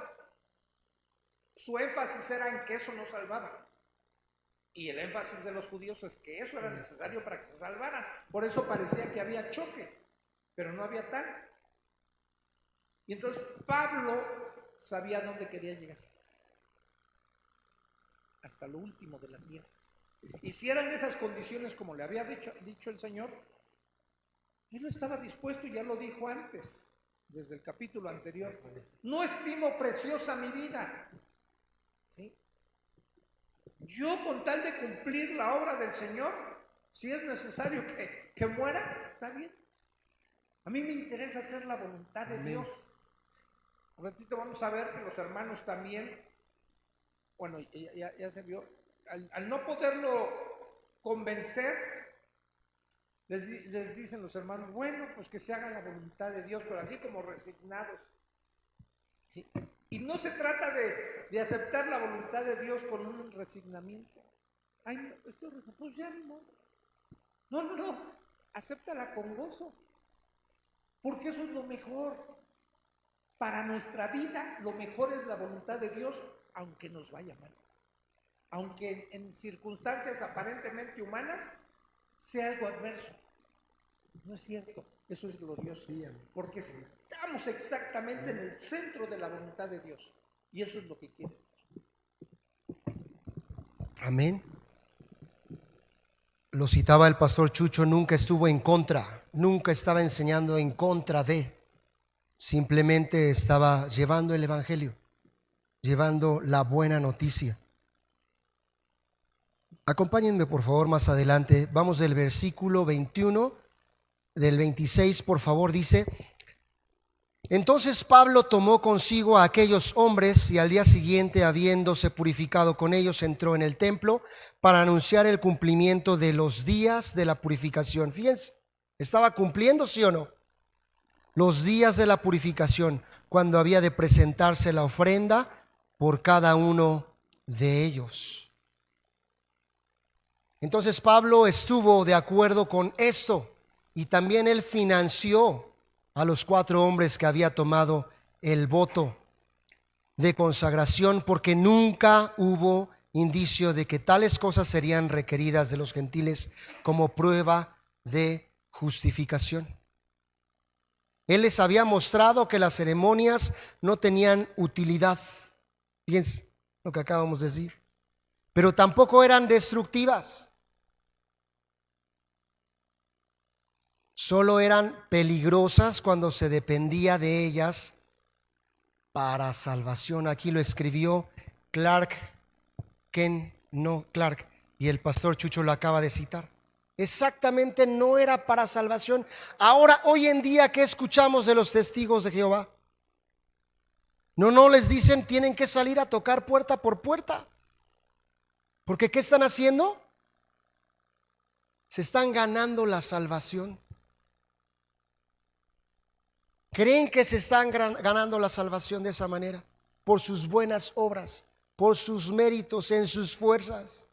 Su énfasis era en que eso no salvaba. Y el énfasis de los judíos es que eso era necesario para que se salvaran. Por eso parecía que había choque, pero no había tal. Y entonces Pablo sabía dónde quería llegar. Hasta lo último de la tierra. Y si eran esas condiciones como le había dicho el Señor, él no estaba dispuesto, y ya lo dijo antes, desde el capítulo anterior. No estimo preciosa mi vida, ¿sí? Yo con tal de cumplir la obra del Señor, si es necesario que muera, está bien. A mí me interesa hacer la voluntad de Dios. Un ratito vamos a ver que los hermanos también, bueno, ya se vio, al no poderlo convencer, les dicen los hermanos, bueno, pues que se haga la voluntad de Dios, pero así como resignados. ¿Sí? Y no se trata de aceptar la voluntad de Dios con un resignamiento. Ay, pues ya no. No, acéptala con gozo, porque eso es lo mejor. Para nuestra vida, lo mejor es la voluntad de Dios, aunque nos vaya mal. Aunque en circunstancias aparentemente humanas sea algo adverso. No es cierto, eso es glorioso, porque estamos exactamente en el centro de la voluntad de Dios, y eso es lo que quiere. Amén. Lo citaba el pastor Chucho, nunca estuvo en contra, nunca estaba enseñando en contra de, simplemente estaba llevando el evangelio, llevando la buena noticia. Acompáñenme por favor más adelante, vamos del versículo 21, del 26 por favor, dice: entonces Pablo tomó consigo a aquellos hombres y al día siguiente, habiéndose purificado con ellos, entró en el templo para anunciar el cumplimiento de los días de la purificación. Fíjense, estaba cumpliendo, ¿sí o no? Los días de la purificación, cuando había de presentarse la ofrenda por cada uno de ellos. Entonces Pablo estuvo de acuerdo con esto, y también él financió a los 4 hombres que había tomado el voto de consagración, porque nunca hubo indicio de que tales cosas serían requeridas de los gentiles como prueba de justificación. Él les había mostrado que las ceremonias no tenían utilidad. Fíjense lo que acabamos de decir. Pero tampoco eran destructivas. Solo eran peligrosas cuando se dependía de ellas para salvación. Aquí lo escribió Clark, y el pastor Chucho lo acaba de citar. Exactamente, no era para salvación. Ahora, hoy en día, ¿qué escuchamos de los testigos de Jehová? No les dicen tienen que salir a tocar puerta por puerta. Porque ¿qué están haciendo? Se están ganando la salvación. Creen que se están ganando la salvación de esa manera, por sus buenas obras, por sus méritos, en sus fuerzas,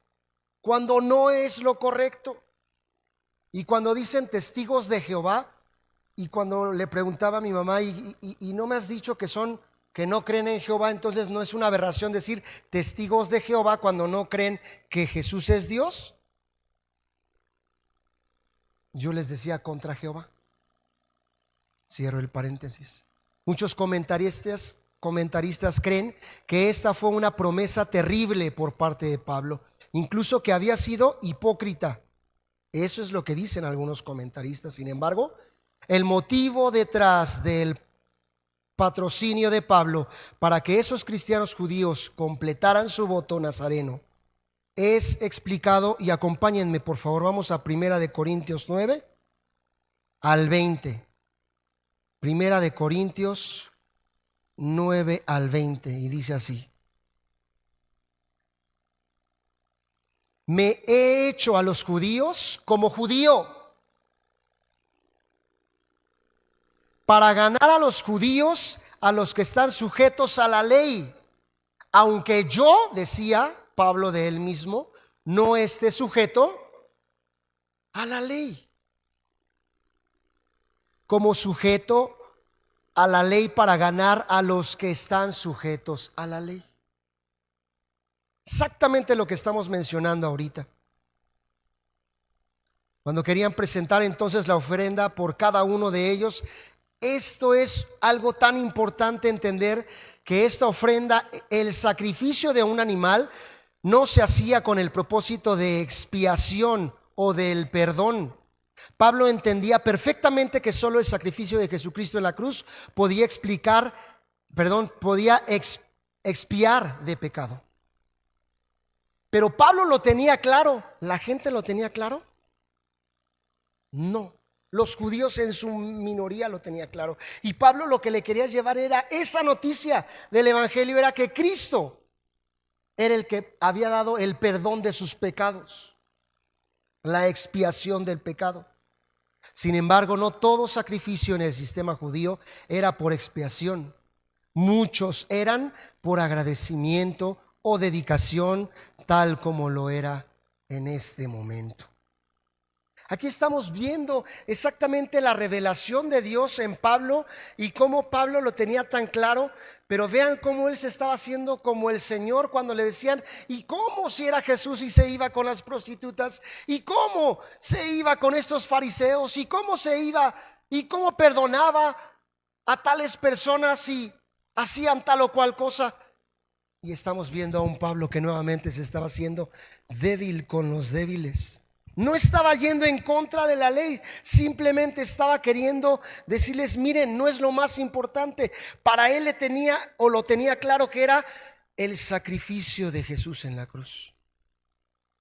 cuando no es lo correcto. Y cuando dicen testigos de Jehová, y cuando le preguntaba a mi mamá, y no me has dicho que no creen en Jehová, entonces no es una aberración decir testigos de Jehová cuando no creen que Jesús es Dios. Yo les decía contra Jehová. Cierro el paréntesis. Muchos comentaristas creen que esta fue una promesa terrible por parte de Pablo, incluso que había sido hipócrita. Eso es lo que dicen algunos comentaristas. Sin embargo, el motivo detrás del patrocinio de Pablo para que esos cristianos judíos completaran su voto nazareno es explicado, y acompáñenme por favor, vamos a 1 Corintios 9 al 20. 1 Corintios 9 al 20, y dice así: me he hecho a los judíos como judío, para ganar a los judíos, a los que están sujetos a la ley, aunque yo, decía Pablo de él mismo, no esté sujeto a la ley, como sujeto a la ley para ganar a los que están sujetos a la ley. Exactamente lo que estamos mencionando ahorita. Cuando querían presentar entonces la ofrenda por cada uno de ellos, esto es algo tan importante entender, que esta ofrenda, el sacrificio de un animal, no se hacía con el propósito de expiación o del perdón. Pablo entendía perfectamente que solo el sacrificio de Jesucristo en la cruz podía expiar de pecado. Pero Pablo lo tenía claro. ¿La gente lo tenía claro? No. Los judíos en su minoría lo tenía claro. Y Pablo lo que le quería llevar era esa noticia del evangelio, era que Cristo era el que había dado el perdón de sus pecados, la expiación del pecado. Sin embargo, no todo sacrificio en el sistema judío era por expiación. Muchos eran por agradecimiento o dedicación, tal como lo era en este momento. Aquí estamos viendo exactamente la revelación de Dios en Pablo y cómo Pablo lo tenía tan claro, pero vean cómo él se estaba haciendo como el Señor cuando le decían: ¿y cómo si era Jesús y se iba con las prostitutas? ¿Y cómo se iba con estos fariseos? ¿Y cómo se iba? ¿Y cómo perdonaba a tales personas si hacían tal o cual cosa? Y estamos viendo a un Pablo que nuevamente se estaba haciendo débil con los débiles. No estaba yendo en contra de la ley, simplemente estaba queriendo decirles: miren, no es lo más importante. Para él lo tenía claro que era el sacrificio de Jesús en la cruz.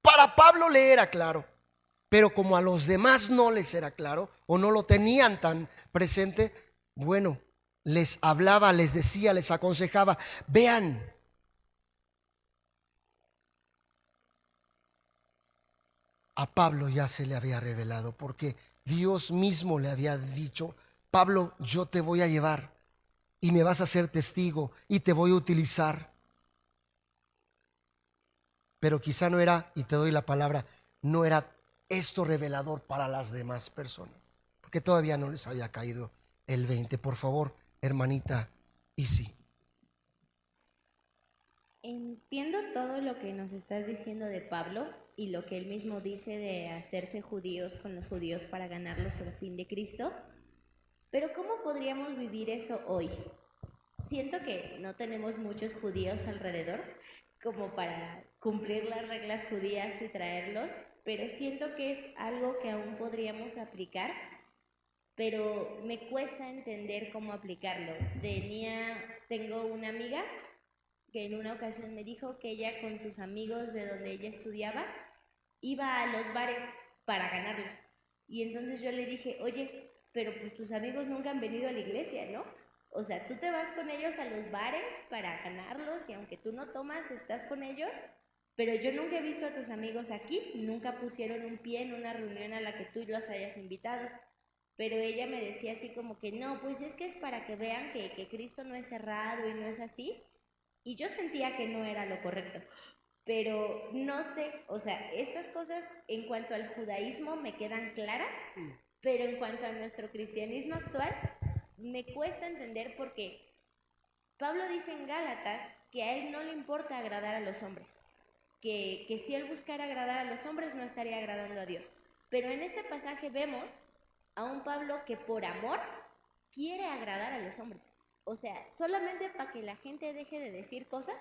Para Pablo le era claro, pero como a los demás no les era claro o no lo tenían tan presente, bueno, les hablaba, les decía, les aconsejaba: vean, a Pablo ya se le había revelado, porque Dios mismo le había dicho: Pablo, yo te voy a llevar y me vas a ser testigo y te voy a utilizar. Pero quizá no era, y te doy la palabra, no era esto revelador para las demás personas, porque todavía no les había caído el 20. Por favor, hermanita Isi. Entiendo todo lo que nos estás diciendo de Pablo y lo que él mismo dice de hacerse judíos con los judíos para ganarlos al fin de Cristo, pero ¿cómo podríamos vivir eso hoy? Siento que no tenemos muchos judíos alrededor como para cumplir las reglas judías y traerlos, pero siento que es algo que aún podríamos aplicar, pero me cuesta entender cómo aplicarlo. Tengo una amiga que en una ocasión me dijo que ella con sus amigos de donde ella estudiaba iba a los bares para ganarlos. Y entonces yo le dije, oye, pero pues tus amigos nunca han venido a la iglesia, ¿no? O sea, tú te vas con ellos a los bares para ganarlos y aunque tú no tomas, estás con ellos, pero yo nunca he visto a tus amigos aquí, nunca pusieron un pie en una reunión a la que tú los hayas invitado. Pero ella me decía así como que no, pues es que es para que vean que Cristo no es cerrado y no es así. Y yo sentía que no era lo correcto. Pero no sé, o sea, estas cosas en cuanto al judaísmo me quedan claras, pero en cuanto a nuestro cristianismo actual, me cuesta entender porque Pablo dice en Gálatas que a él no le importa agradar a los hombres, que si él buscara agradar a los hombres no estaría agradando a Dios. Pero en este pasaje vemos a un Pablo que por amor quiere agradar a los hombres. O sea, solamente para que la gente deje de decir cosas,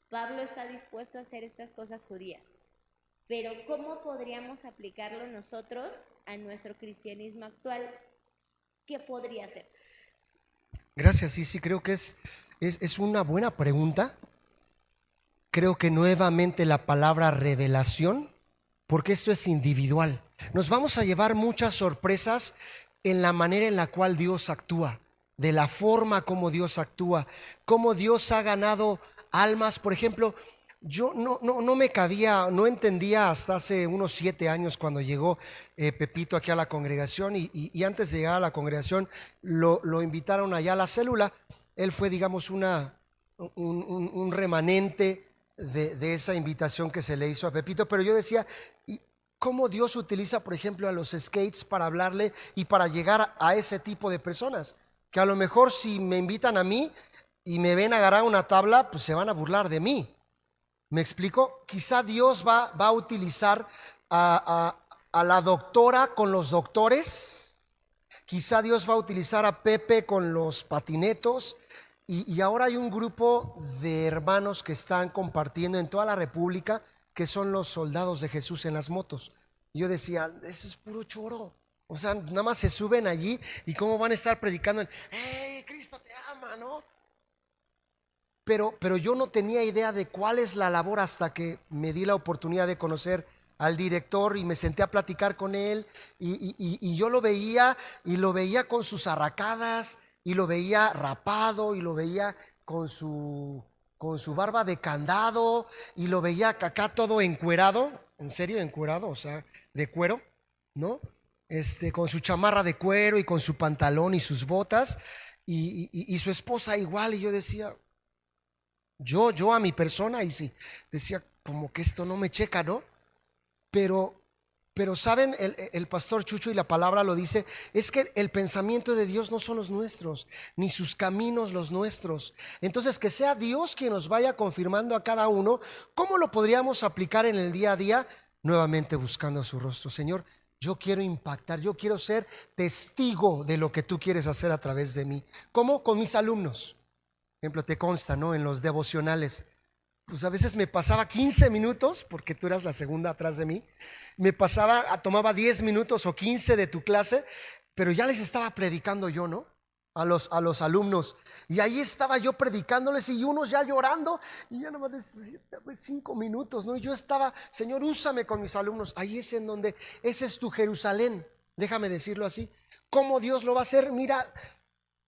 Pablo está dispuesto a hacer estas cosas judías. Pero ¿cómo podríamos aplicarlo nosotros a nuestro cristianismo actual? ¿Qué podría ser? Gracias, sí, creo que es una buena pregunta. Creo que nuevamente la palabra revelación, porque esto es individual. Nos vamos a llevar muchas sorpresas en la manera en la cual Dios actúa, de la forma como Dios actúa, cómo Dios ha ganado almas. Por ejemplo, yo no me cabía, no entendía hasta hace unos 7 años cuando llegó Pepito aquí a la congregación y antes de llegar a la congregación lo invitaron allá a la célula. Él fue, digamos, un remanente de esa invitación que se le hizo a Pepito, pero yo decía, ¿y cómo Dios utiliza, por ejemplo, a los skates para hablarle y para llegar a ese tipo de personas? Que a lo mejor si me invitan a mí y me ven agarrar una tabla, pues se van a burlar de mí. ¿Me explico? Quizá Dios va a utilizar a la doctora con los doctores. Quizá Dios va a utilizar a Pepe con los patinetos. Y ahora hay un grupo de hermanos que están compartiendo en toda la República, que son los soldados de Jesús en las motos. Y yo decía, eso es puro choro. O sea, nada más se suben allí y cómo van a estar predicando, ¡hey, Cristo te ama!, ¿no? Pero yo no tenía idea de cuál es la labor hasta que me di la oportunidad de conocer al director y me senté a platicar con él y yo lo veía con sus arracadas y lo veía rapado y lo veía con su barba de candado y lo veía acá todo encuerado, en serio encuerado, o sea, de cuero, ¿no? Con su chamarra de cuero y con su pantalón y sus botas y su esposa igual. Y yo decía, yo a mi persona, y sí, decía como que esto no me checa, ¿no? Pero saben, el pastor Chucho y la palabra lo dice, es que el pensamiento de Dios no son los nuestros, ni sus caminos los nuestros. Entonces que sea Dios quien nos vaya confirmando a cada uno. ¿Cómo lo podríamos aplicar en el día a día? Nuevamente buscando su rostro. Señor, yo quiero impactar, yo quiero ser testigo de lo que tú quieres hacer a través de mí. ¿Cómo? Con mis alumnos. Por ejemplo, te consta, ¿no? En los devocionales, pues a veces me pasaba 15 minutos, porque tú eras la segunda atrás de mí, tomaba 10 minutos o 15 de tu clase, pero ya les estaba predicando yo, ¿no? A los alumnos, y ahí estaba yo predicándoles y unos ya llorando, y ya nomás decía, 5 minutos, ¿no? Y yo estaba, Señor, úsame con mis alumnos. Ahí es en donde, ese es tu Jerusalén, déjame decirlo así. ¿Cómo Dios lo va a hacer? Mira,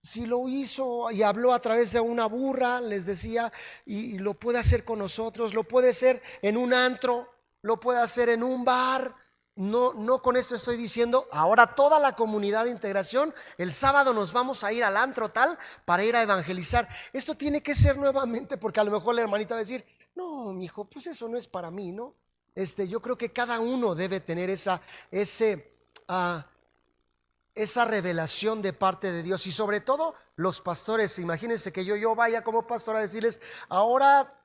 si lo hizo y habló a través de una burra, les decía, y lo puede hacer con nosotros, lo puede hacer en un antro, lo puede hacer en un bar. No con esto estoy diciendo, ahora toda la comunidad de integración, el sábado nos vamos a ir al antro tal para ir a evangelizar. Esto tiene que ser nuevamente, porque a lo mejor la hermanita va a decir, no, mijo, pues eso no es para mí, ¿no? Yo creo que cada uno debe tener esa revelación de parte de Dios, y sobre todo los pastores. Imagínense que yo vaya como pastor a decirles, ahora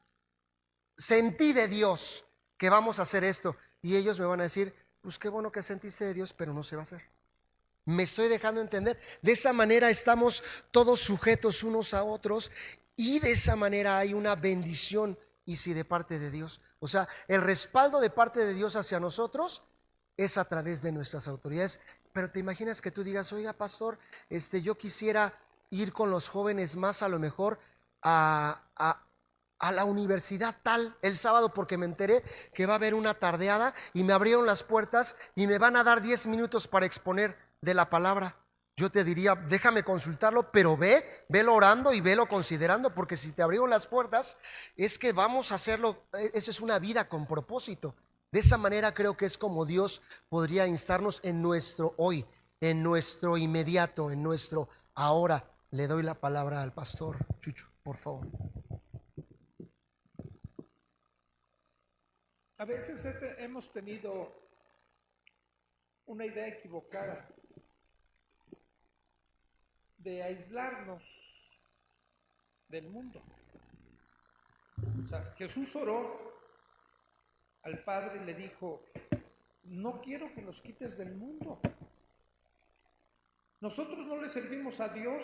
sentí de Dios que vamos a hacer esto, y ellos me van a decir, pues qué bueno que sentiste de Dios, pero no se va a hacer. Me estoy dejando entender. De esa manera estamos todos sujetos unos a otros, y de esa manera hay una bendición, y si de parte de Dios, o sea, el respaldo de parte de Dios hacia nosotros es a través de nuestras autoridades. Pero te imaginas que tú digas, oiga, pastor, yo quisiera ir con los jóvenes más, a lo mejor a a la universidad tal el sábado porque me enteré que va a haber una tardeada y me abrieron las puertas y me van a dar 10 minutos para exponer de la palabra. Yo te diría, déjame consultarlo, pero velo orando y velo considerando, porque si te abrieron las puertas es que vamos a hacerlo. Eso es una vida con propósito. De esa manera creo que es como Dios podría instarnos en nuestro hoy, en nuestro inmediato, en nuestro ahora. Le doy la palabra al pastor Chucho, por favor. A veces hemos tenido una idea equivocada de aislarnos del mundo. O sea, Jesús oró al Padre y le dijo: no quiero que nos quites del mundo. Nosotros no le servimos a Dios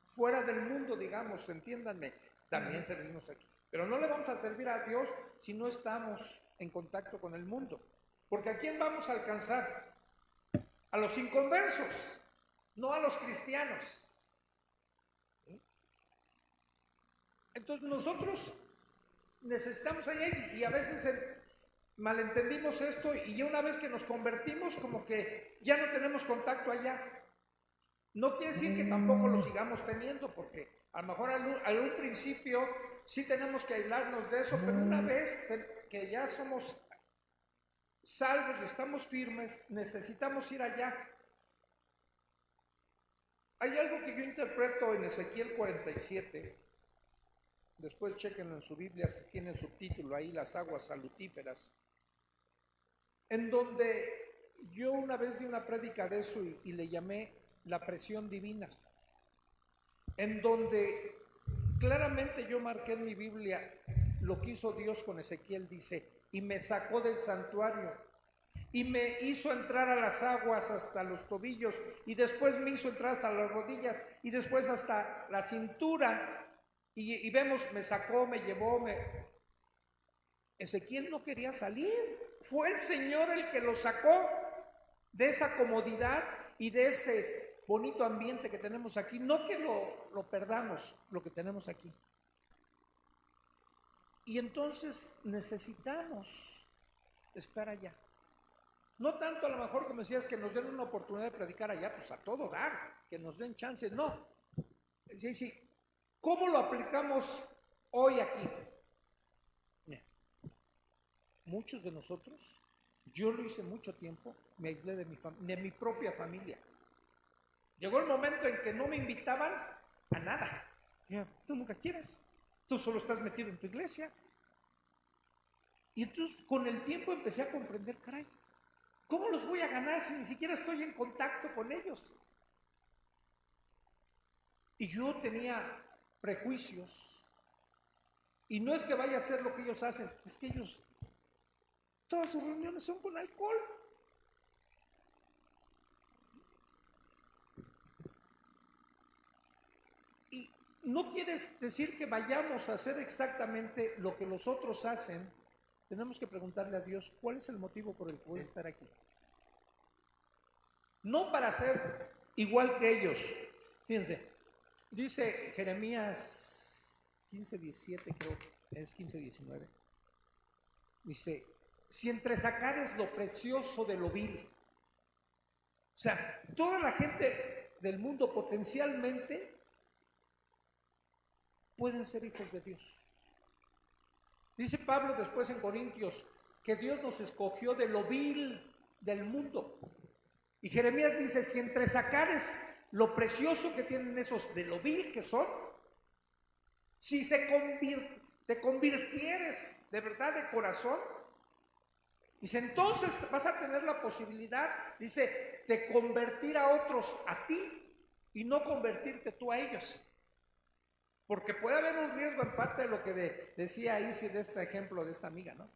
fuera del mundo, digamos, entiéndanme, también servimos aquí. Pero no le vamos a servir a Dios si no estamos en contacto con el mundo. Porque ¿a quién vamos a alcanzar? A los inconversos, no a los cristianos. Entonces nosotros necesitamos allá y a veces malentendimos esto y ya una vez que nos convertimos como que ya no tenemos contacto allá. No quiere decir que tampoco lo sigamos teniendo, porque a lo mejor al un principio sí tenemos que aislarnos de eso, pero una vez que ya somos salvos y estamos firmes, necesitamos ir allá. Hay algo que yo interpreto en Ezequiel 47, después chequenlo en su Biblia si tiene el subtítulo ahí, las aguas salutíferas, en donde yo una vez di una prédica de eso y le llamé la presión divina, en donde claramente yo marqué en mi Biblia lo que hizo Dios con Ezequiel. Dice: y me sacó del santuario y me hizo entrar a las aguas hasta los tobillos, y después me hizo entrar hasta las rodillas, y después hasta la cintura, y vemos, me sacó, me llevó, Ezequiel no quería salir, fue el Señor el que lo sacó de esa comodidad y de ese bonito ambiente que tenemos aquí. No que lo perdamos, lo que tenemos aquí. Y entonces necesitamos estar allá. No tanto a lo mejor como decías, que nos den una oportunidad de predicar allá, pues a todo dar, que nos den chance, no. Sí. ¿Cómo lo aplicamos hoy aquí? Muchos de nosotros, yo lo hice mucho tiempo, me aislé de mi propia familia. Llegó el momento en que no me invitaban a nada. Ya, tú nunca quieres, tú solo estás metido en tu iglesia. Y entonces con el tiempo empecé a comprender, caray, ¿cómo los voy a ganar si ni siquiera estoy en contacto con ellos? Y yo tenía prejuicios. Y no es que vaya a hacer lo que ellos hacen, es que ellos, todas sus reuniones son con alcohol. Y no quiere decir que vayamos a hacer exactamente lo que los otros hacen. Tenemos que preguntarle a Dios, ¿cuál es el motivo por el que voy a estar aquí? No para ser igual que ellos. Fíjense, dice Jeremías 15:17, creo, es 15:19. Dice: si entresacares lo precioso de lo vil. O sea, toda la gente del mundo potencialmente pueden ser hijos de Dios. Dice Pablo después en Corintios que Dios nos escogió de lo vil del mundo. Y Jeremías dice: si entresacares lo precioso que tienen esos de lo vil que son, si te convirtieres de verdad de corazón, dice, entonces vas a tener la posibilidad, dice, de convertir a otros a ti y no convertirte tú a ellos. Porque puede haber un riesgo en parte de lo que decía Isi de este ejemplo de esta amiga, ¿no?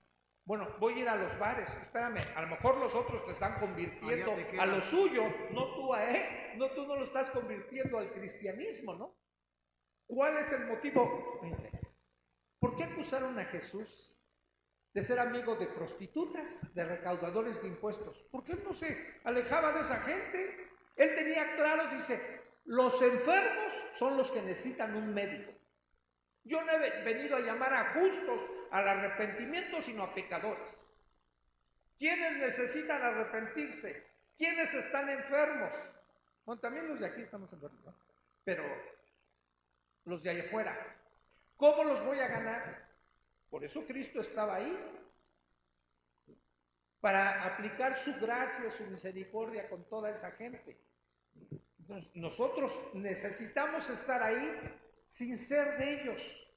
Bueno, voy a ir a los bares, espérame, a lo mejor los otros te están convirtiendo a lo suyo, no tú a él, no, tú no lo estás convirtiendo al cristianismo, ¿no? ¿Cuál es el motivo? ¿Por qué acusaron a Jesús de ser amigo de prostitutas, de recaudadores de impuestos? Porque él no se alejaba de esa gente. Él tenía claro, dice, los enfermos son los que necesitan un médico. Yo no he venido a llamar a justos al arrepentimiento, sino a pecadores. ¿Quiénes necesitan arrepentirse? ¿Quiénes están enfermos? Bueno, también los de aquí estamos enfermos, ¿no? Pero los de allá afuera, ¿cómo los voy a ganar? Por eso Cristo estaba ahí, para aplicar su gracia, su misericordia con toda esa gente. Entonces, nosotros necesitamos estar ahí sin ser de ellos,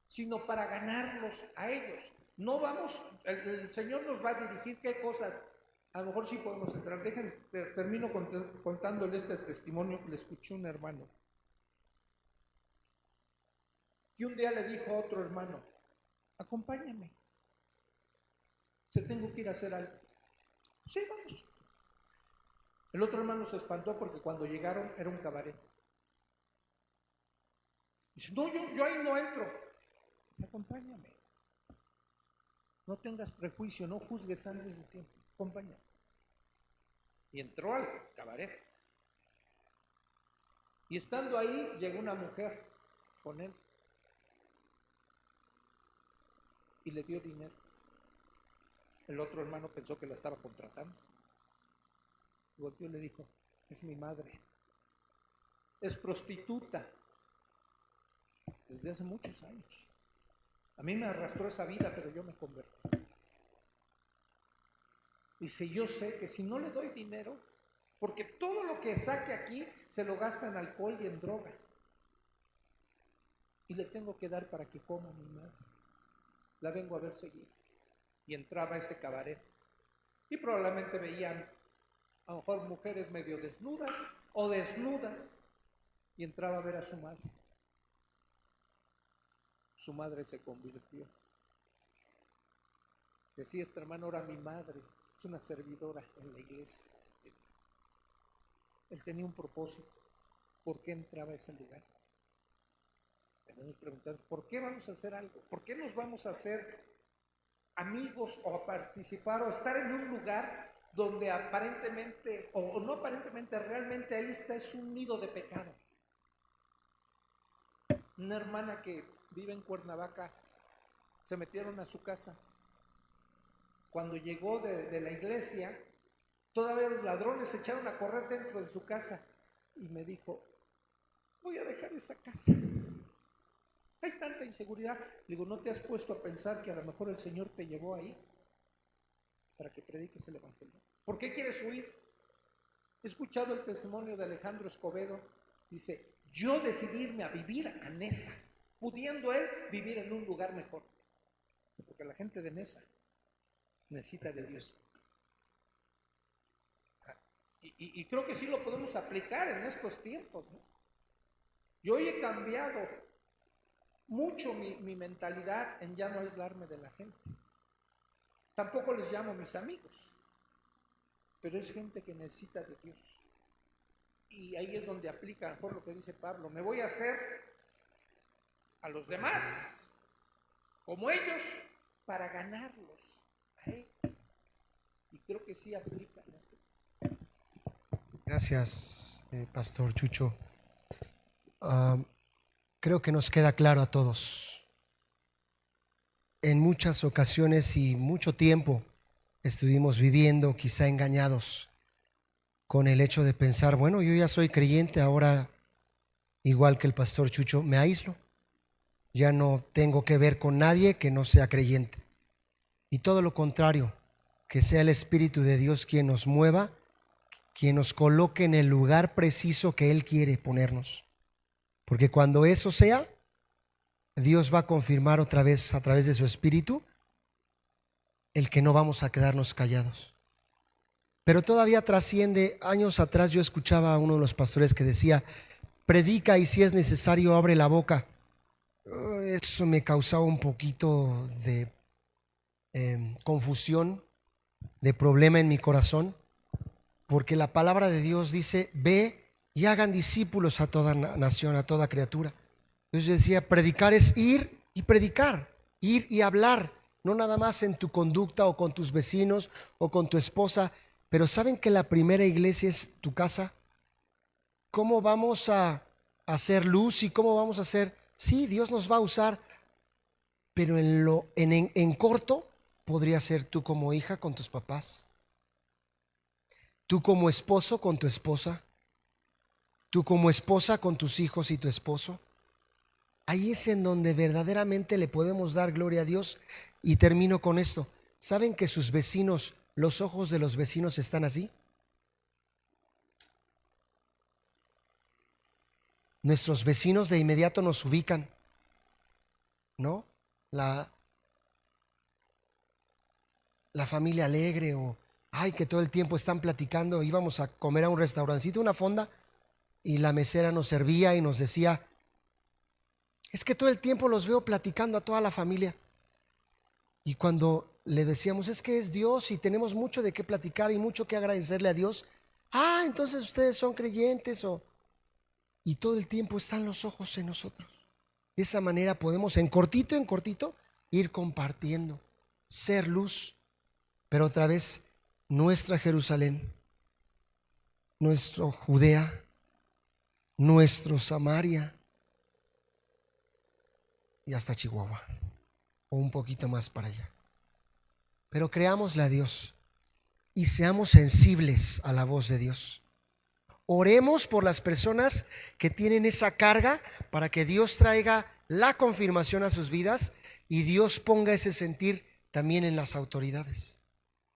sino para ganarlos a ellos. No vamos, el Señor nos va a dirigir qué cosas. A lo mejor sí podemos entrar. Termino contándole este testimonio que le escuché a un hermano. Que un día le dijo a otro hermano: acompáñame, te tengo que ir a hacer algo. Sí, vamos. El otro hermano se espantó porque cuando llegaron era un cabaret. Dice: no, yo ahí no entro. Acompáñame. No tengas prejuicio, no juzgues antes de tiempo. Acompáñame. Y entró al cabaret. Y estando ahí, llegó una mujer con él y le dio dinero. El otro hermano pensó que la estaba contratando. Y volteó y le dijo: es mi madre. Es prostituta desde hace muchos años. A mí me arrastró esa vida, pero yo me convertí. Dice: yo sé que si no le doy dinero, porque todo lo que saque aquí se lo gasta en alcohol y en droga, y le tengo que dar para que coma a mi madre. La vengo a ver seguido. Y entraba a ese cabaret y probablemente veían a lo mejor mujeres medio desnudas o desnudas, y entraba a ver a su madre. Su madre se convirtió. Decía este hermano: ahora mi madre es una servidora en la iglesia. Él tenía un propósito. ¿Por qué entraba a ese lugar? Me preguntaron: ¿por qué vamos a hacer algo? ¿Por qué nos vamos a hacer amigos o a participar o a estar en un lugar donde aparentemente, o no aparentemente, realmente ahí está, es un nido de pecado? Una hermana que vive en Cuernavaca, se metieron a su casa. Cuando llegó de la iglesia, todavía los ladrones se echaron a correr dentro de su casa y me dijo: voy a dejar esa casa. Hay tanta inseguridad. Le digo: ¿no te has puesto a pensar que a lo mejor el Señor te llevó ahí para que prediques el evangelio? ¿Por qué quieres huir? He escuchado el testimonio de Alejandro Escobedo. Dice: yo decidí irme a vivir a Nesa, pudiendo él vivir en un lugar mejor, porque la gente de Nesa necesita de Dios. Y creo que sí lo podemos aplicar en estos tiempos, ¿no? Yo hoy he cambiado mucho mi mentalidad en ya no aislarme de la gente. Tampoco les llamo mis amigos, pero es gente que necesita de Dios. Y ahí es donde aplica mejor lo que dice Pablo: me voy a hacer a los demás como ellos para ganarlos a ellos. Y creo que sí aplica en este. Gracias, Pastor Chucho. Creo que nos queda claro a todos. En muchas ocasiones y mucho tiempo estuvimos viviendo quizá engañados con el hecho de pensar: bueno, yo ya soy creyente, ahora igual que el Pastor Chucho me aíslo, ya no tengo que ver con nadie que no sea creyente. Y todo lo contrario, que sea el Espíritu de Dios quien nos mueva, quien nos coloque en el lugar preciso que Él quiere ponernos. Porque cuando eso sea, Dios va a confirmar otra vez a través de su Espíritu el que no vamos a quedarnos callados. Pero todavía trasciende. Años atrás yo escuchaba a uno de los pastores que decía: predica y si es necesario abre la boca. Eso me causaba un poquito de confusión, de problema en mi corazón, porque la palabra de Dios dice: ve y hagan discípulos a toda nación, a toda criatura. Entonces yo decía: predicar es ir y predicar, ir y hablar, no nada más en tu conducta o con tus vecinos o con tu esposa. Pero ¿saben que la primera iglesia es tu casa? ¿Cómo vamos a hacer luz y cómo vamos a hacer Sí, Dios nos va a usar, pero en corto podría ser tú como hija con tus papás, tú como esposo con tu esposa, tú como esposa con tus hijos y tu esposo. Ahí es en donde verdaderamente le podemos dar gloria a Dios. Y termino con esto. ¿Saben que sus vecinos, los ojos de los vecinos están así? Nuestros vecinos de inmediato nos ubican, ¿no? La familia alegre, o ay, que todo el tiempo están platicando. Íbamos a comer a un restaurancito, una fonda, y la mesera nos servía y nos decía: es que todo el tiempo los veo platicando a toda la familia. Y cuando le decíamos: es que es Dios y tenemos mucho de qué platicar y mucho que agradecerle a Dios. Ah, entonces ustedes son creyentes. Y todo el tiempo están los ojos en nosotros. De esa manera podemos en cortito ir compartiendo, ser luz. Pero otra vez, nuestra Jerusalén, nuestro Judea, nuestro Samaria y hasta Chihuahua, o un poquito más para allá. Pero creámosle a Dios y seamos sensibles a la voz de Dios. Oremos por las personas que tienen esa carga, para que Dios traiga la confirmación a sus vidas y Dios ponga ese sentir también en las autoridades,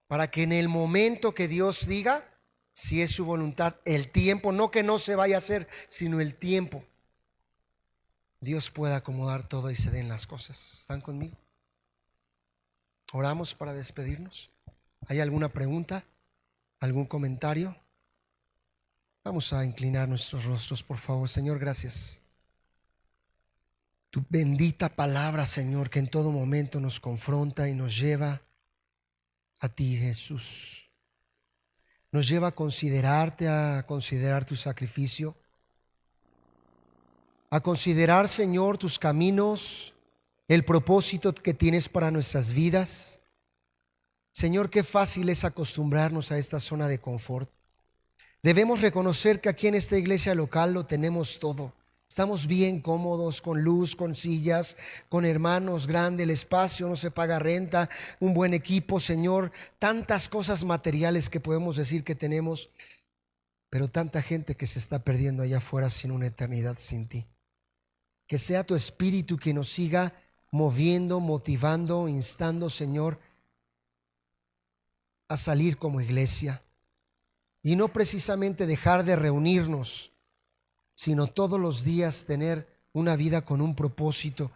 para que en el momento que Dios diga, si es su voluntad, el tiempo, no que no se vaya a hacer, sino el tiempo, Dios pueda acomodar todo y se den las cosas. ¿Están conmigo? Oramos para despedirnos. ¿Hay alguna pregunta? ¿Algún comentario? Vamos a inclinar nuestros rostros, por favor. Señor, gracias. Tu bendita palabra, Señor, que en todo momento nos confronta y nos lleva a ti, Jesús. Nos lleva a considerarte, a considerar tu sacrificio, a considerar, Señor, tus caminos, el propósito que tienes para nuestras vidas. Señor, qué fácil es acostumbrarnos a esta zona de confort. Debemos reconocer que aquí en esta iglesia local lo tenemos todo. Estamos bien cómodos, con luz, con sillas, con hermanos, grande el espacio, no se paga renta, un buen equipo, Señor. Tantas cosas materiales que podemos decir que tenemos, pero tanta gente que se está perdiendo allá afuera sin una eternidad sin ti. Que sea tu Espíritu quien nos siga moviendo, motivando, instando, Señor, a salir como iglesia. Y no precisamente dejar de reunirnos, sino todos los días tener una vida con un propósito,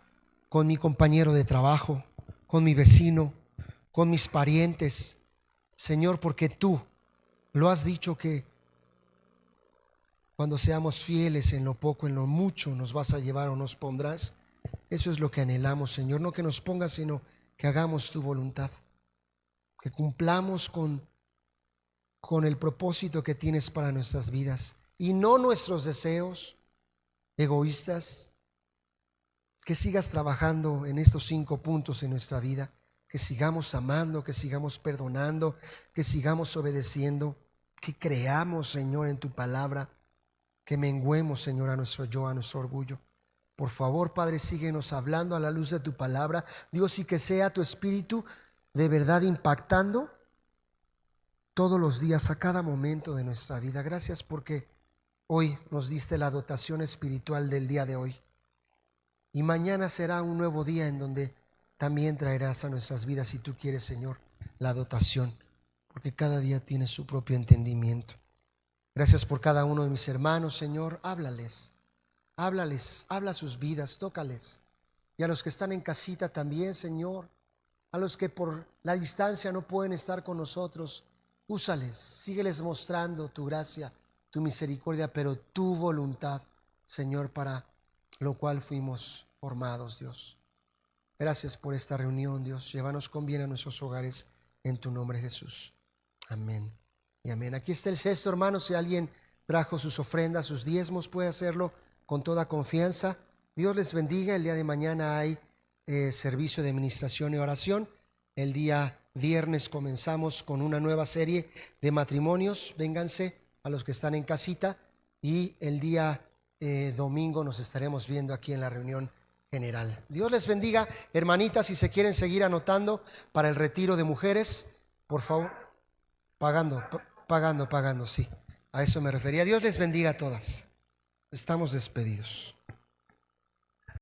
con mi compañero de trabajo, con mi vecino, con mis parientes. Señor, porque tú lo has dicho, que cuando seamos fieles en lo poco, en lo mucho, nos vas a llevar o nos pondrás. Eso es lo que anhelamos, Señor. No que nos pongas, sino que hagamos tu voluntad, que cumplamos con el propósito que tienes para nuestras vidas y no nuestros deseos egoístas. Que sigas trabajando en estos 5 puntos en nuestra vida, que sigamos amando, que sigamos perdonando, que sigamos obedeciendo, que creamos, Señor, en tu palabra, que menguemos, Señor, a nuestro yo, a nuestro orgullo. Por favor, Padre, síguenos hablando a la luz de tu palabra, Dios, y que sea tu Espíritu de verdad impactando todos los días, a cada momento de nuestra vida. Gracias porque hoy nos diste la dotación espiritual del día de hoy. Y mañana será un nuevo día en donde también traerás a nuestras vidas, si tú quieres, Señor, la dotación, porque cada día tiene su propio entendimiento. Gracias por cada uno de mis hermanos, Señor. Háblales, habla sus vidas, tócales. Y a los que están en casita también, Señor, a los que por la distancia no pueden estar con nosotros, úsales, sígueles mostrando tu gracia, tu misericordia, pero tu voluntad, Señor, para lo cual fuimos formados, Dios. Gracias por esta reunión, Dios. Llévanos con bien a nuestros hogares, en tu nombre, Jesús. Amén y amén. Aquí está el cesto, hermanos. Si alguien trajo sus ofrendas, sus diezmos, puede hacerlo con toda confianza. Dios les bendiga. El día de mañana hay servicio de administración y oración. El día viernes comenzamos con una nueva serie de matrimonios. Vénganse a los que están en casita, y el día domingo nos estaremos viendo aquí en la reunión general. Dios les bendiga, hermanitas, si se quieren seguir anotando para el retiro de mujeres, por favor, pagando, sí, a eso me refería. Dios les bendiga a todas. Estamos despedidos.